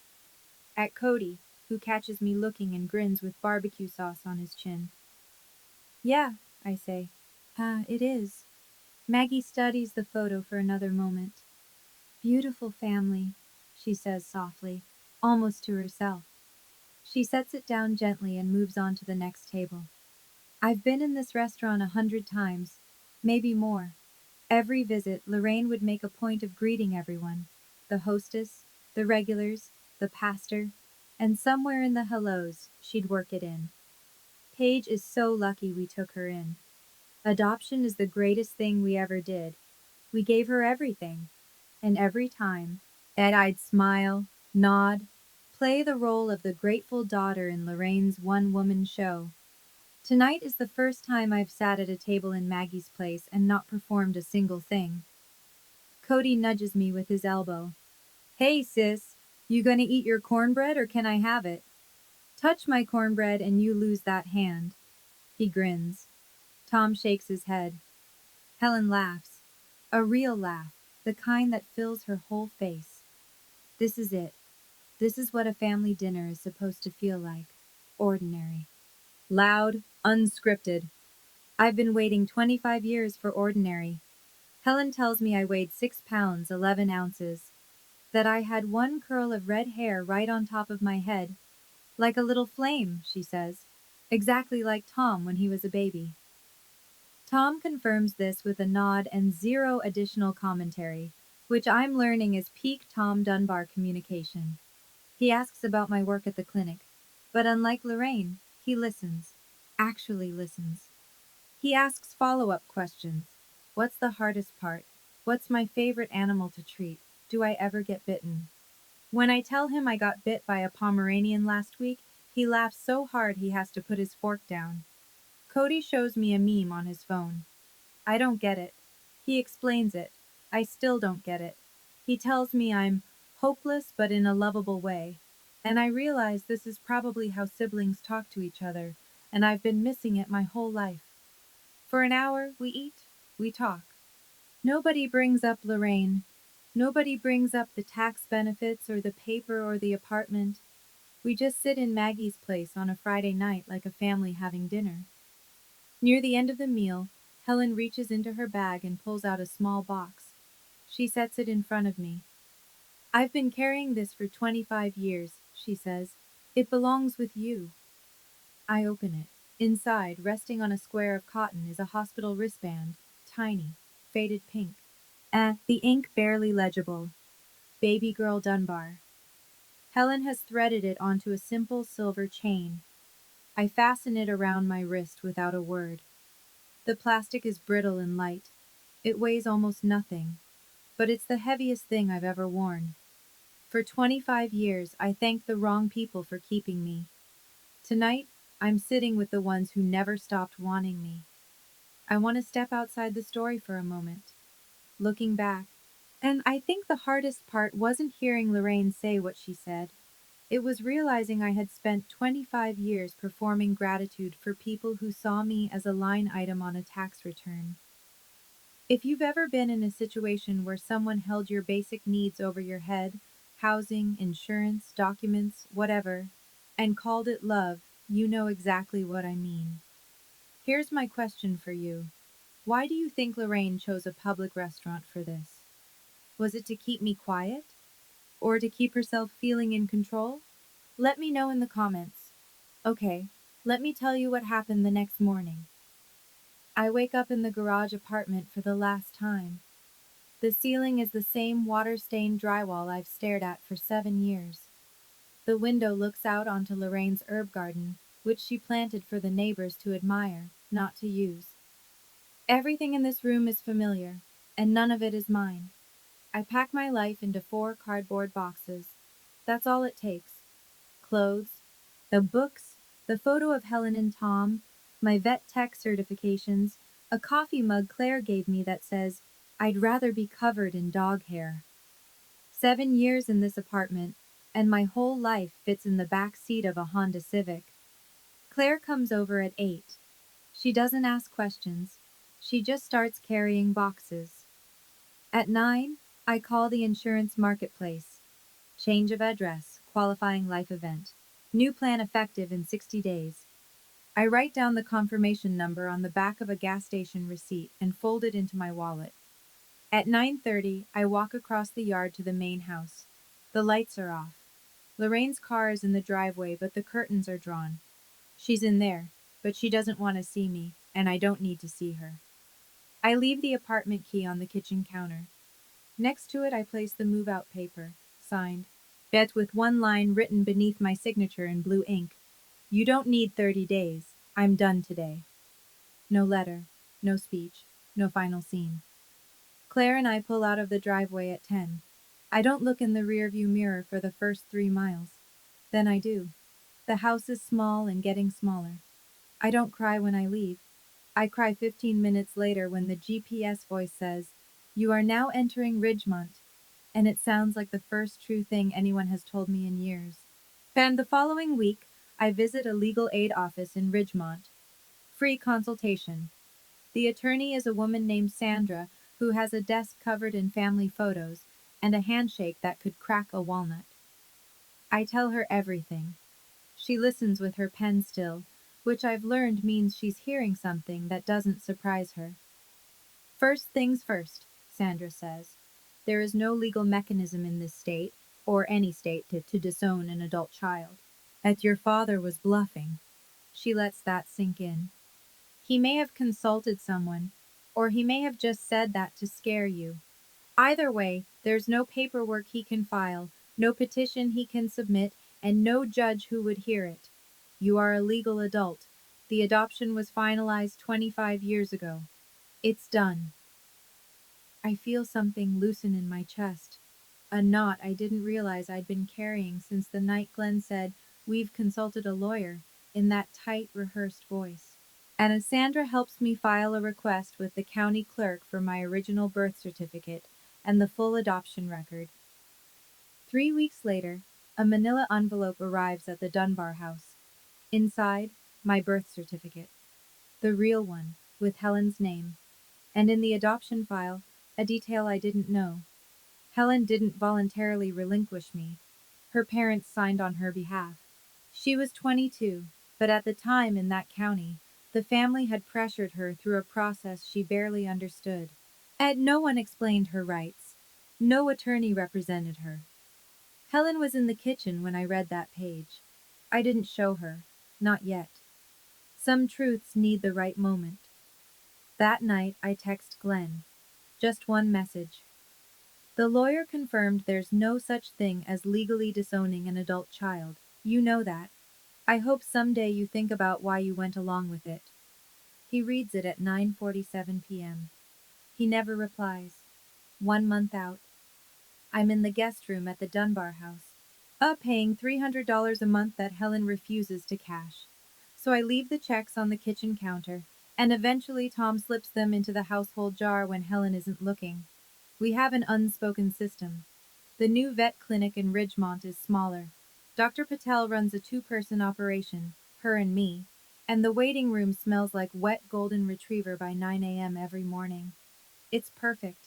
At Cody, who catches me looking and grins with barbecue sauce on his chin. Yeah, I say. It is. Maggie studies the photo for another moment. Beautiful family, she says softly, almost to herself. She sets it down gently and moves on to the next table. I've been in this restaurant 100 times, maybe more. Every visit, Lorraine would make a point of greeting everyone, the hostess, the regulars, the pastor, and somewhere in the hellos, she'd work it in. Paige is so lucky we took her in. Adoption is the greatest thing we ever did. We gave her everything. And every time, I'd smile, nod, play the role of the grateful daughter in Lorraine's one-woman show. Tonight is the first time I've sat at a table in Maggie's place and not performed a single thing. Cody nudges me with his elbow. Hey, sis, you gonna eat your cornbread or can I have it? Touch my cornbread and you lose that hand. He grins. Tom shakes his head. Helen laughs. A real laugh, the kind that fills her whole face. This is it. This is what a family dinner is supposed to feel like. Ordinary. Loud, unscripted. I've been waiting 25 years for ordinary. Helen tells me I weighed 6 pounds, 11 ounces. That I had one curl of red hair right on top of my head. Like a little flame, she says. Exactly like Tom when he was a baby. Tom confirms this with a nod and zero additional commentary, which I'm learning is peak Tom Dunbar communication. He asks about my work at the clinic, but unlike Lorraine, he listens. Actually listens. He asks follow-up questions. What's the hardest part? What's my favorite animal to treat? Do I ever get bitten? When I tell him I got bit by a Pomeranian last week, he laughs so hard he has to put his fork down. Cody shows me a meme on his phone. I don't get it. He explains it. I still don't get it. He tells me I'm hopeless but in a lovable way. And I realize this is probably how siblings talk to each other, and I've been missing it my whole life. For an hour, we eat, we talk. Nobody brings up Lorraine. Nobody brings up the tax benefits or the paper or the apartment. We just sit in Maggie's place on a Friday night like a family having dinner. Near the end of the meal, Helen reaches into her bag and pulls out a small box. She sets it in front of me. I've been carrying this for 25 years, she says. It belongs with you. I open it. Inside, resting on a square of cotton, is a hospital wristband, tiny, faded pink. The ink barely legible. Baby Girl Dunbar. Helen has threaded it onto a simple silver chain. I fasten it around my wrist without a word. The plastic is brittle and light. It weighs almost nothing, but it's the heaviest thing I've ever worn. For 25 years, I thanked the wrong people for keeping me. Tonight, I'm sitting with the ones who never stopped wanting me. I want to step outside the story for a moment, looking back. And I think the hardest part wasn't hearing Lorraine say what she said. It was realizing I had spent 25 years performing gratitude for people who saw me as a line item on a tax return. If you've ever been in a situation where someone held your basic needs over your head, housing, insurance, documents, whatever, and called it love, you know exactly what I mean. Here's my question for you. Why do you think Lorraine chose a public restaurant for this? Was it to keep me quiet? Or to keep herself feeling in control? Let me know in the comments. Okay, let me tell you what happened the next morning. I wake up in the garage apartment for the last time. The ceiling is the same water-stained drywall I've stared at for 7 years. The window looks out onto Lorraine's herb garden, which she planted for the neighbors to admire. not to use. Everything in this room is familiar, and none of it is mine. I pack my life into 4 cardboard boxes. That's all it takes. Clothes, the books, the photo of Helen and Tom, my vet tech certifications, a coffee mug Claire gave me that says, "I'd rather be covered in dog hair." 7 years in this apartment, and my whole life fits in the back seat of a Honda Civic. Claire comes over at 8. She doesn't ask questions. She just starts carrying boxes. At 9, I call the insurance marketplace. Change of address, qualifying life event. New plan effective in 60 days. I write down the confirmation number on the back of a gas station receipt and fold it into my wallet. At 9:30, I walk across the yard to the main house. The lights are off. Lorraine's car is in the driveway, but the curtains are drawn. She's in there, but she doesn't want to see me, and I don't need to see her. I leave the apartment key on the kitchen counter. Next to it, I place the move-out paper, signed, Bet with one line written beneath my signature in blue ink. You don't need 30 days. I'm done today. No letter, no speech, no final scene. Claire and I pull out of the driveway at 10. I don't look in the rearview mirror for the first 3 miles. Then I do. The house is small and getting smaller. I don't cry when I leave. I cry 15 minutes later when the GPS voice says, "You are now entering Ridgemont," and it sounds like the first true thing anyone has told me in years. And the following week, I visit a legal aid office in Ridgemont. Free consultation. The attorney is a woman named Sandra who has a desk covered in family photos and a handshake that could crack a walnut. I tell her everything. She listens with her pen still, which I've learned means she's hearing something that doesn't surprise her. First things first, Sandra says. There is no legal mechanism in this state, or any state, to disown an adult child. That your father was bluffing. She lets that sink in. He may have consulted someone, or he may have just said that to scare you. Either way, there's no paperwork he can file, no petition he can submit, and no judge who would hear it. You are a legal adult. The adoption was finalized 25 years ago. It's done. I feel something loosen in my chest. A knot I didn't realize I'd been carrying since the night Glenn said, "We've consulted a lawyer," in that tight, rehearsed voice. And as Sandra helps me file a request with the county clerk for my original birth certificate and the full adoption record. 3 weeks later, a manila envelope arrives at the Dunbar house. Inside, my birth certificate. The real one, with Helen's name. And in the adoption file, a detail I didn't know. Helen didn't voluntarily relinquish me. Her parents signed on her behalf. She was 22, but at the time in that county, the family had pressured her through a process she barely understood. And no one explained her rights. No attorney represented her. Helen was in the kitchen when I read that page. I didn't show her. Not yet. Some truths need the right moment. That night, I text Glenn. Just one message. The lawyer confirmed there's no such thing as legally disowning an adult child. You know that. I hope someday you think about why you went along with it. He reads it at 9:47 p.m. He never replies. 1 month out. I'm in the guest room at the Dunbar house, paying $300 a month that Helen refuses to cash. So I leave the checks on the kitchen counter, and eventually Tom slips them into the household jar when Helen isn't looking. We have an unspoken system. The new vet clinic in Ridgemont is smaller. Dr. Patel runs a 2-person operation, her and me, and the waiting room smells like wet golden retriever by 9 a.m. every morning. It's perfect.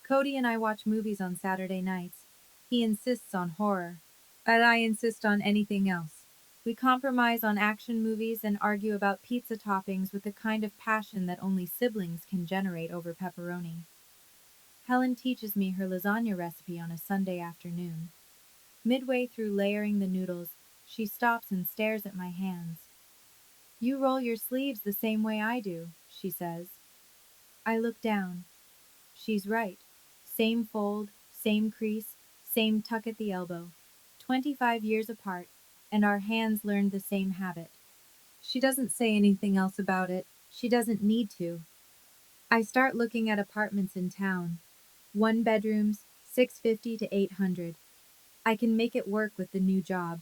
Cody and I watch movies on Saturday nights. He insists on horror, but I insist on anything else. We compromise on action movies and argue about pizza toppings with the kind of passion that only siblings can generate over pepperoni. Helen teaches me her lasagna recipe on a Sunday afternoon. Midway through layering the noodles, she stops and stares at my hands. "You roll your sleeves the same way I do," she says. I look down. She's right. Same fold, same crease, same tuck at the elbow. 25 years apart, and our hands learned the same habit. She doesn't say anything else about it, She doesn't need to. I start looking at apartments in town. 1 bedrooms, 650 to 800. I can make it work with the new job.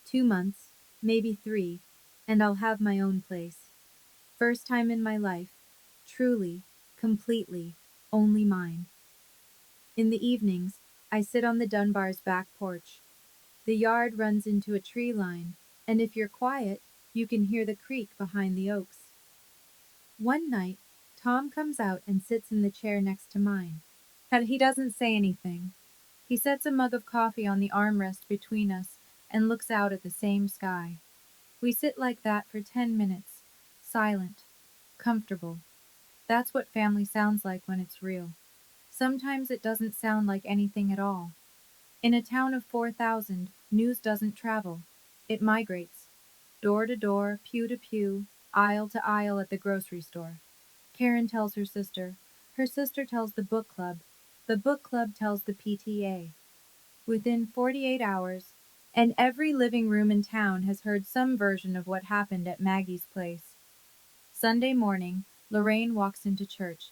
2 months, maybe 3, and I'll have my own place. First time in my life. Truly, completely, only mine. In the evenings, I sit on the Dunbar's back porch. The yard runs into a tree line, and if you're quiet, you can hear the creek behind the oaks. One night, Tom comes out and sits in the chair next to mine. And he doesn't say anything. He sets a mug of coffee on the armrest between us and looks out at the same sky. We sit like that for 10 minutes, silent, comfortable. That's what family sounds like when it's real. Sometimes it doesn't sound like anything at all. In a town of 4,000, news doesn't travel. It migrates. Door to door, pew to pew, aisle to aisle at the grocery store. Karen tells her sister. Her sister tells the book club. The book club tells the PTA. Within 48 hours, and every living room in town has heard some version of what happened at Maggie's place. Sunday morning, Lorraine walks into church.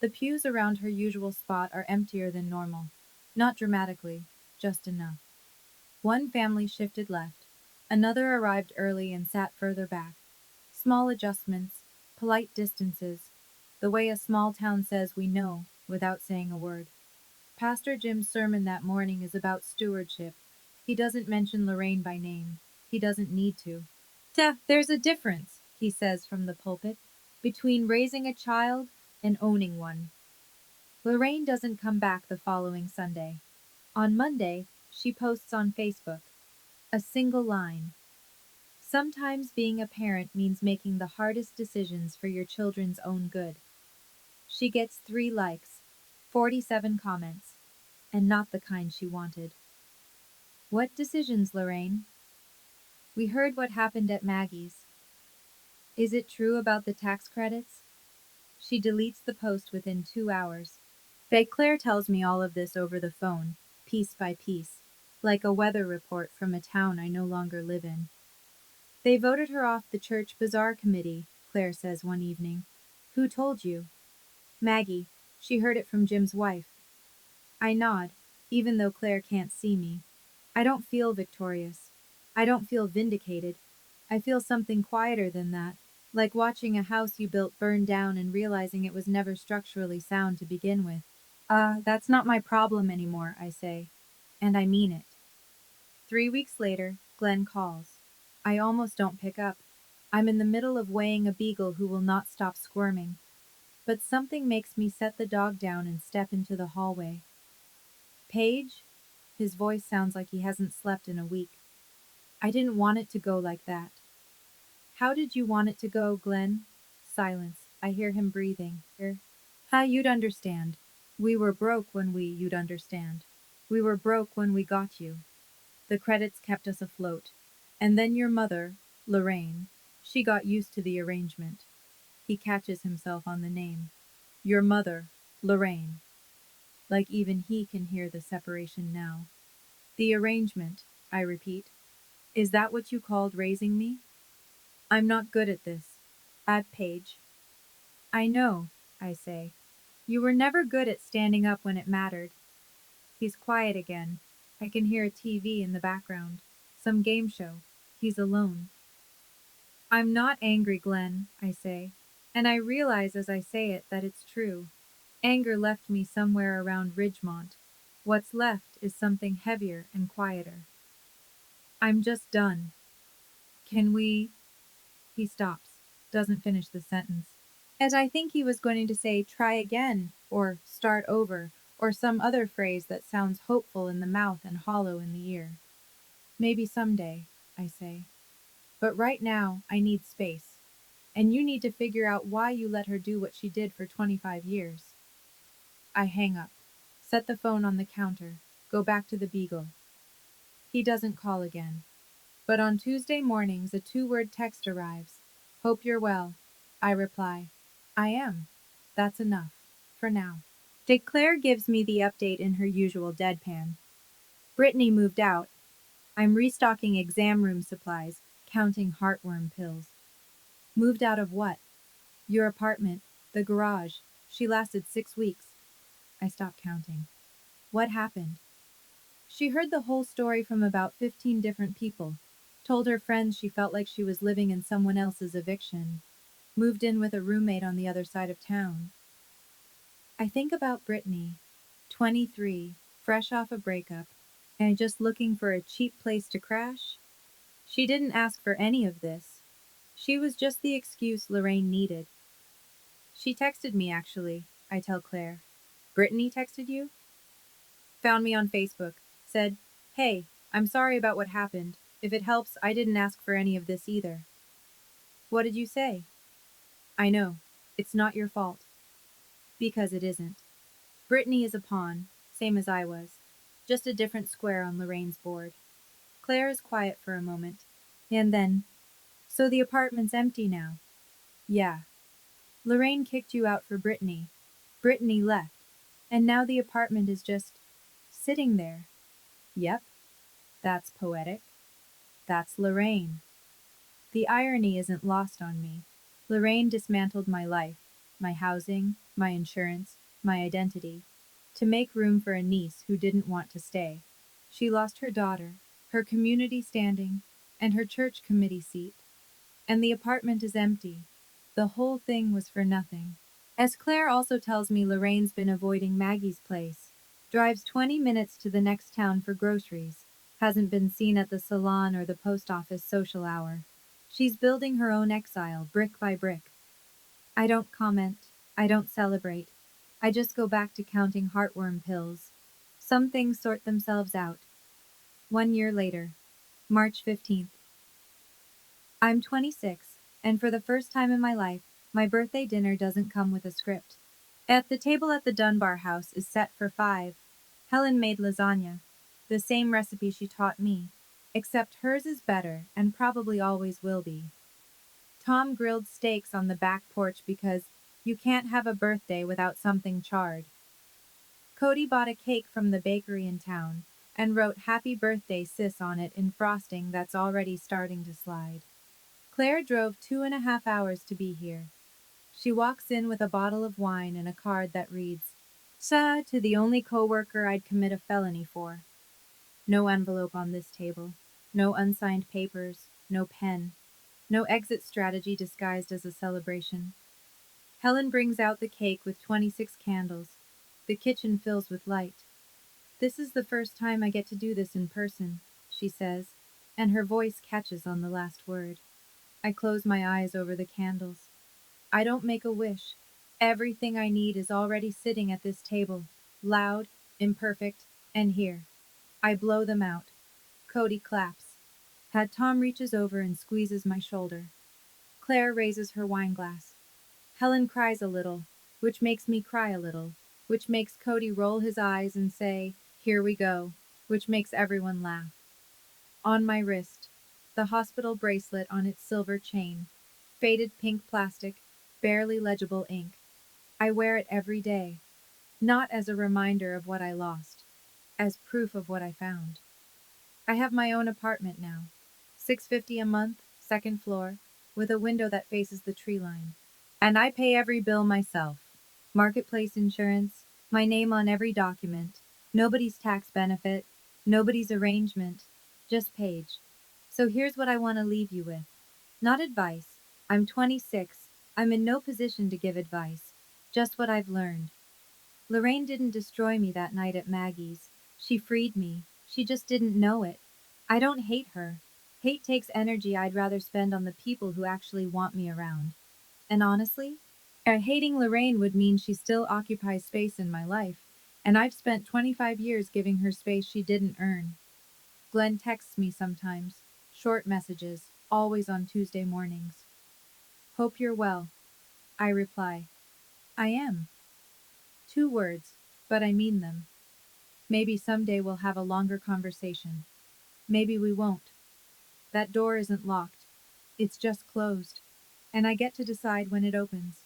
The pews around her usual spot are emptier than normal. Not dramatically, just enough. One family shifted left. Another arrived early and sat further back. Small adjustments, polite distances, the way a small town says we know without saying a word. Pastor Jim's sermon that morning is about stewardship. He doesn't mention Lorraine by name. He doesn't need to. There's a difference, he says from the pulpit, between raising a child and owning one. Lorraine doesn't come back the following Sunday. On Monday, she posts on Facebook. A single line. Sometimes being a parent means making the hardest decisions for your children's own good. She gets 3 likes, 47 comments, and not the kind she wanted. What decisions, Lorraine? We heard what happened at Maggie's. Is it true about the tax credits? She deletes the post within 2 hours. Claire tells me all of this over the phone, piece by piece, like a weather report from a town I no longer live in. They voted her off the church bazaar committee, Claire says one evening. Who told you? Maggie. She heard it from Jim's wife. I nod, even though Claire can't see me. I don't feel victorious. I don't feel vindicated. I feel something quieter than that, like watching a house you built burn down and realizing it was never structurally sound to begin with. That's not my problem anymore, I say. And I mean it. 3 weeks later, Glenn calls. I almost don't pick up. I'm in the middle of weighing a beagle who will not stop squirming. But something makes me set the dog down and step into the hallway. Paige? His voice sounds like he hasn't slept in a week. I didn't want it to go like that. How did you want it to go, Glenn? Silence. I hear him breathing. You'd understand. We were broke when you'd understand. We were broke when we got you. The credits kept us afloat. And then your mother, Lorraine, she got used to the arrangement. He catches himself on the name. Your mother, Lorraine. Like even he can hear the separation now. The arrangement, I repeat. Is that what you called raising me? I'm not good at this. At Paige. I know, I say. You were never good at standing up when it mattered. He's quiet again. I can hear a TV in the background. Some game show. He's alone. I'm not angry, Glenn, I say. And I realize as I say it that it's true. Anger left me somewhere around Ridgemont. What's left is something heavier and quieter. I'm just done. Can we? He stops, doesn't finish the sentence. And I think he was going to say try again, or start over, or some other phrase that sounds hopeful in the mouth and hollow in the ear. Maybe someday, I say. But right now, I need space. And you need to figure out why you let her do what she did for 25 years. I hang up, set the phone on the counter, go back to the beagle. He doesn't call again. But on Tuesday mornings, a 2-word text arrives. Hope you're well. I reply, I am. That's enough. For now. Claire gives me the update in her usual deadpan. Brittany moved out. I'm restocking exam room supplies, counting heartworm pills. Moved out of what? Your apartment, the garage. She lasted 6 weeks. I stopped counting. What happened? She heard the whole story from about 15 different people. Told her friends she felt like she was living in someone else's eviction. Moved in with a roommate on the other side of town. I think about Brittany, 23, fresh off a breakup, and just looking for a cheap place to crash. She didn't ask for any of this. She was just the excuse Lorraine needed. She texted me, actually, I tell Claire. Brittany texted you? Found me on Facebook. Said, "Hey, I'm sorry about what happened. If it helps, I didn't ask for any of this either." What did you say? I know. It's not your fault. Because it isn't. Brittany is a pawn, same as I was. Just a different square on Lorraine's board. Claire is quiet for a moment. And then, so the apartment's empty now. Yeah. Lorraine kicked you out for Brittany. Brittany left. And now the apartment is just sitting there. Yep. That's poetic. That's Lorraine. The irony isn't lost on me. Lorraine dismantled my life, my housing, my insurance, my identity, to make room for a niece who didn't want to stay. She lost her daughter, her community standing, and her church committee seat. And the apartment is empty. The whole thing was for nothing. As Claire also tells me, Lorraine's been avoiding Maggie's place. Drives 20 minutes to the next town for groceries. Hasn't been seen at the salon or the post office social hour. She's building her own exile, brick by brick. I don't comment. I don't celebrate. I just go back to counting heartworm pills. Some things sort themselves out. 1 year later, March 15th. I'm 26, and for the first time in my life, my birthday dinner doesn't come with a script. At the table at the Dunbar house is set for 5. Helen made lasagna, the same recipe she taught me, except hers is better and probably always will be. Tom grilled steaks on the back porch because you can't have a birthday without something charred. Cody bought a cake from the bakery in town and wrote "Happy Birthday, Sis" on it in frosting that's already starting to slide. Claire drove 2.5 hours to be here. She walks in with a bottle of wine and a card that reads, "Sa to the only coworker I'd commit a felony for." No envelope on this table. No unsigned papers. No pen. No exit strategy disguised as a celebration. Helen brings out the cake with 26 candles. The kitchen fills with light. "This is the first time I get to do this in person," she says, and her voice catches on the last word. I close my eyes over the candles. I don't make a wish. Everything I need is already sitting at this table, loud, imperfect, and here. I blow them out. Cody claps. Had Tom reaches over and squeezes my shoulder. Claire raises her wine glass. Helen cries a little, which makes me cry a little, which makes Cody roll his eyes and say, "Here we go," which makes everyone laugh. On my wrist, the hospital bracelet on its silver chain, faded pink plastic, barely legible ink. I wear it every day, not as a reminder of what I lost, as proof of what I found. I have my own apartment now, $650 a month, second floor, with a window that faces the tree line. And I pay every bill myself. Marketplace insurance, my name on every document, nobody's tax benefit, nobody's arrangement, just Paige. So here's what I want to leave you with. Not advice. I'm 26. I'm in no position to give advice. Just what I've learned. Lorraine didn't destroy me that night at Maggie's. She freed me. She just didn't know it. I don't hate her. Hate takes energy I'd rather spend on the people who actually want me around. And honestly, hating Lorraine would mean she still occupies space in my life, and I've spent 25 years giving her space she didn't earn. Glenn texts me sometimes, short messages, always on Tuesday mornings. "Hope you're well." I reply, "I am." 2 words, but I mean them. Maybe someday we'll have a longer conversation. Maybe we won't. That door isn't locked. It's just closed, and I get to decide when it opens.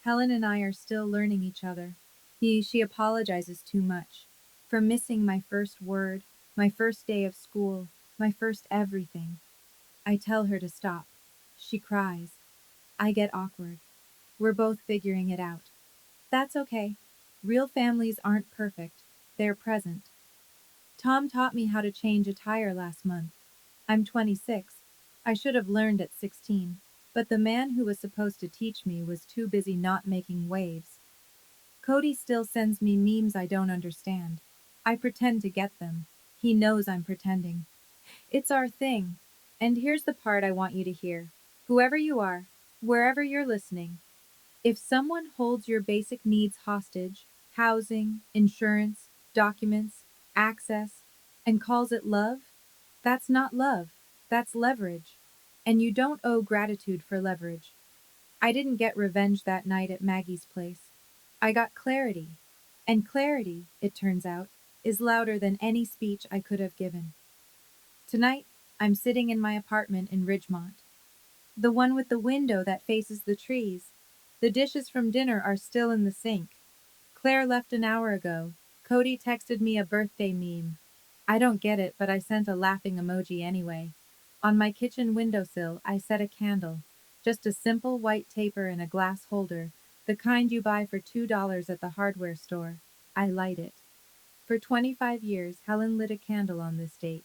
Helen and I are still learning each other. She apologizes too much for missing my first word, my first day of school, my first everything. I tell her to stop. She cries. I get awkward. We're both figuring it out. That's okay. Real families aren't perfect, they're present. Tom taught me how to change a tire last month. I'm 26. I should have learned at 16, but the man who was supposed to teach me was too busy not making waves. Cody still sends me memes I don't understand. I pretend to get them. He knows I'm pretending. It's our thing. And here's the part I want you to hear. Whoever you are, wherever you're listening, if someone holds your basic needs hostage, housing, insurance, documents, access, and calls it love, that's not love. That's leverage. And you don't owe gratitude for leverage. I didn't get revenge that night at Maggie's place. I got clarity. And clarity, it turns out, is louder than any speech I could have given. Tonight, I'm sitting in my apartment in Ridgemont. The one with the window that faces the trees. The dishes from dinner are still in the sink. Claire left an hour ago. Cody texted me a birthday meme. I don't get it, but I sent a laughing emoji anyway. On my kitchen windowsill, I set a candle. Just a simple white taper in a glass holder, the kind you buy for $2 at the hardware store. I light it. For 25 years, Helen lit a candle on this date.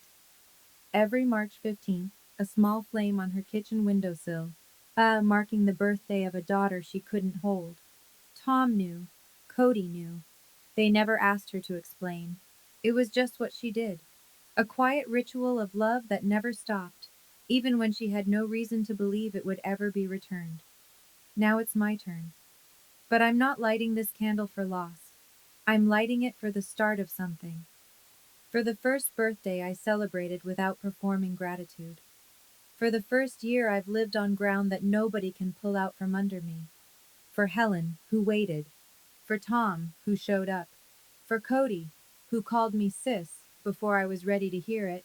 Every March 15th, a small flame on her kitchen windowsill, marking the birthday of a daughter she couldn't hold. Tom knew. Cody knew. They never asked her to explain. It was just what she did. A quiet ritual of love that never stopped, even when she had no reason to believe it would ever be returned. Now it's my turn. But I'm not lighting this candle for loss. I'm lighting it for the start of something. For the first birthday I celebrated without performing gratitude. For the first year I've lived on ground that nobody can pull out from under me. For Helen, who waited. For Tom, who showed up. For Cody, who called me sis before I was ready to hear it,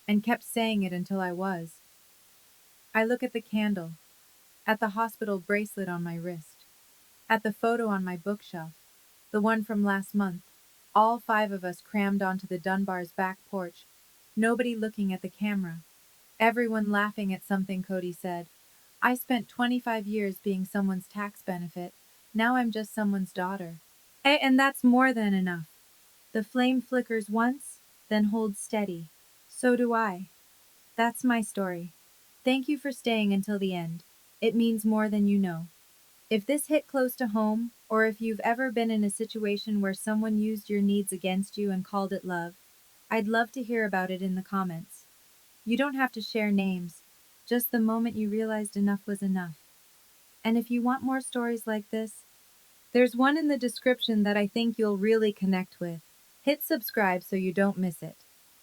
and kept saying it until I was. I look at the candle, at the hospital bracelet on my wrist, at the photo on my bookshelf, the one from last month, all 5 of us crammed onto the Dunbar's back porch, nobody looking at the camera, everyone laughing at something Cody said. I spent 25 years being someone's tax benefit, now I'm just someone's daughter. And that's more than enough. The flame flickers once, then holds steady. So do I. That's my story. Thank you for staying until the end. It means more than you know. If this hit close to home, or if you've ever been in a situation where someone used your needs against you and called it love, I'd love to hear about it in the comments. You don't have to share names, just the moment you realized enough was enough. And if you want more stories like this, there's one in the description that I think you'll really connect with. Hit subscribe so you don't miss it.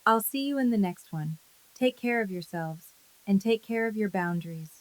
I'll see you in the next one. Take care of yourselves, and take care of your boundaries.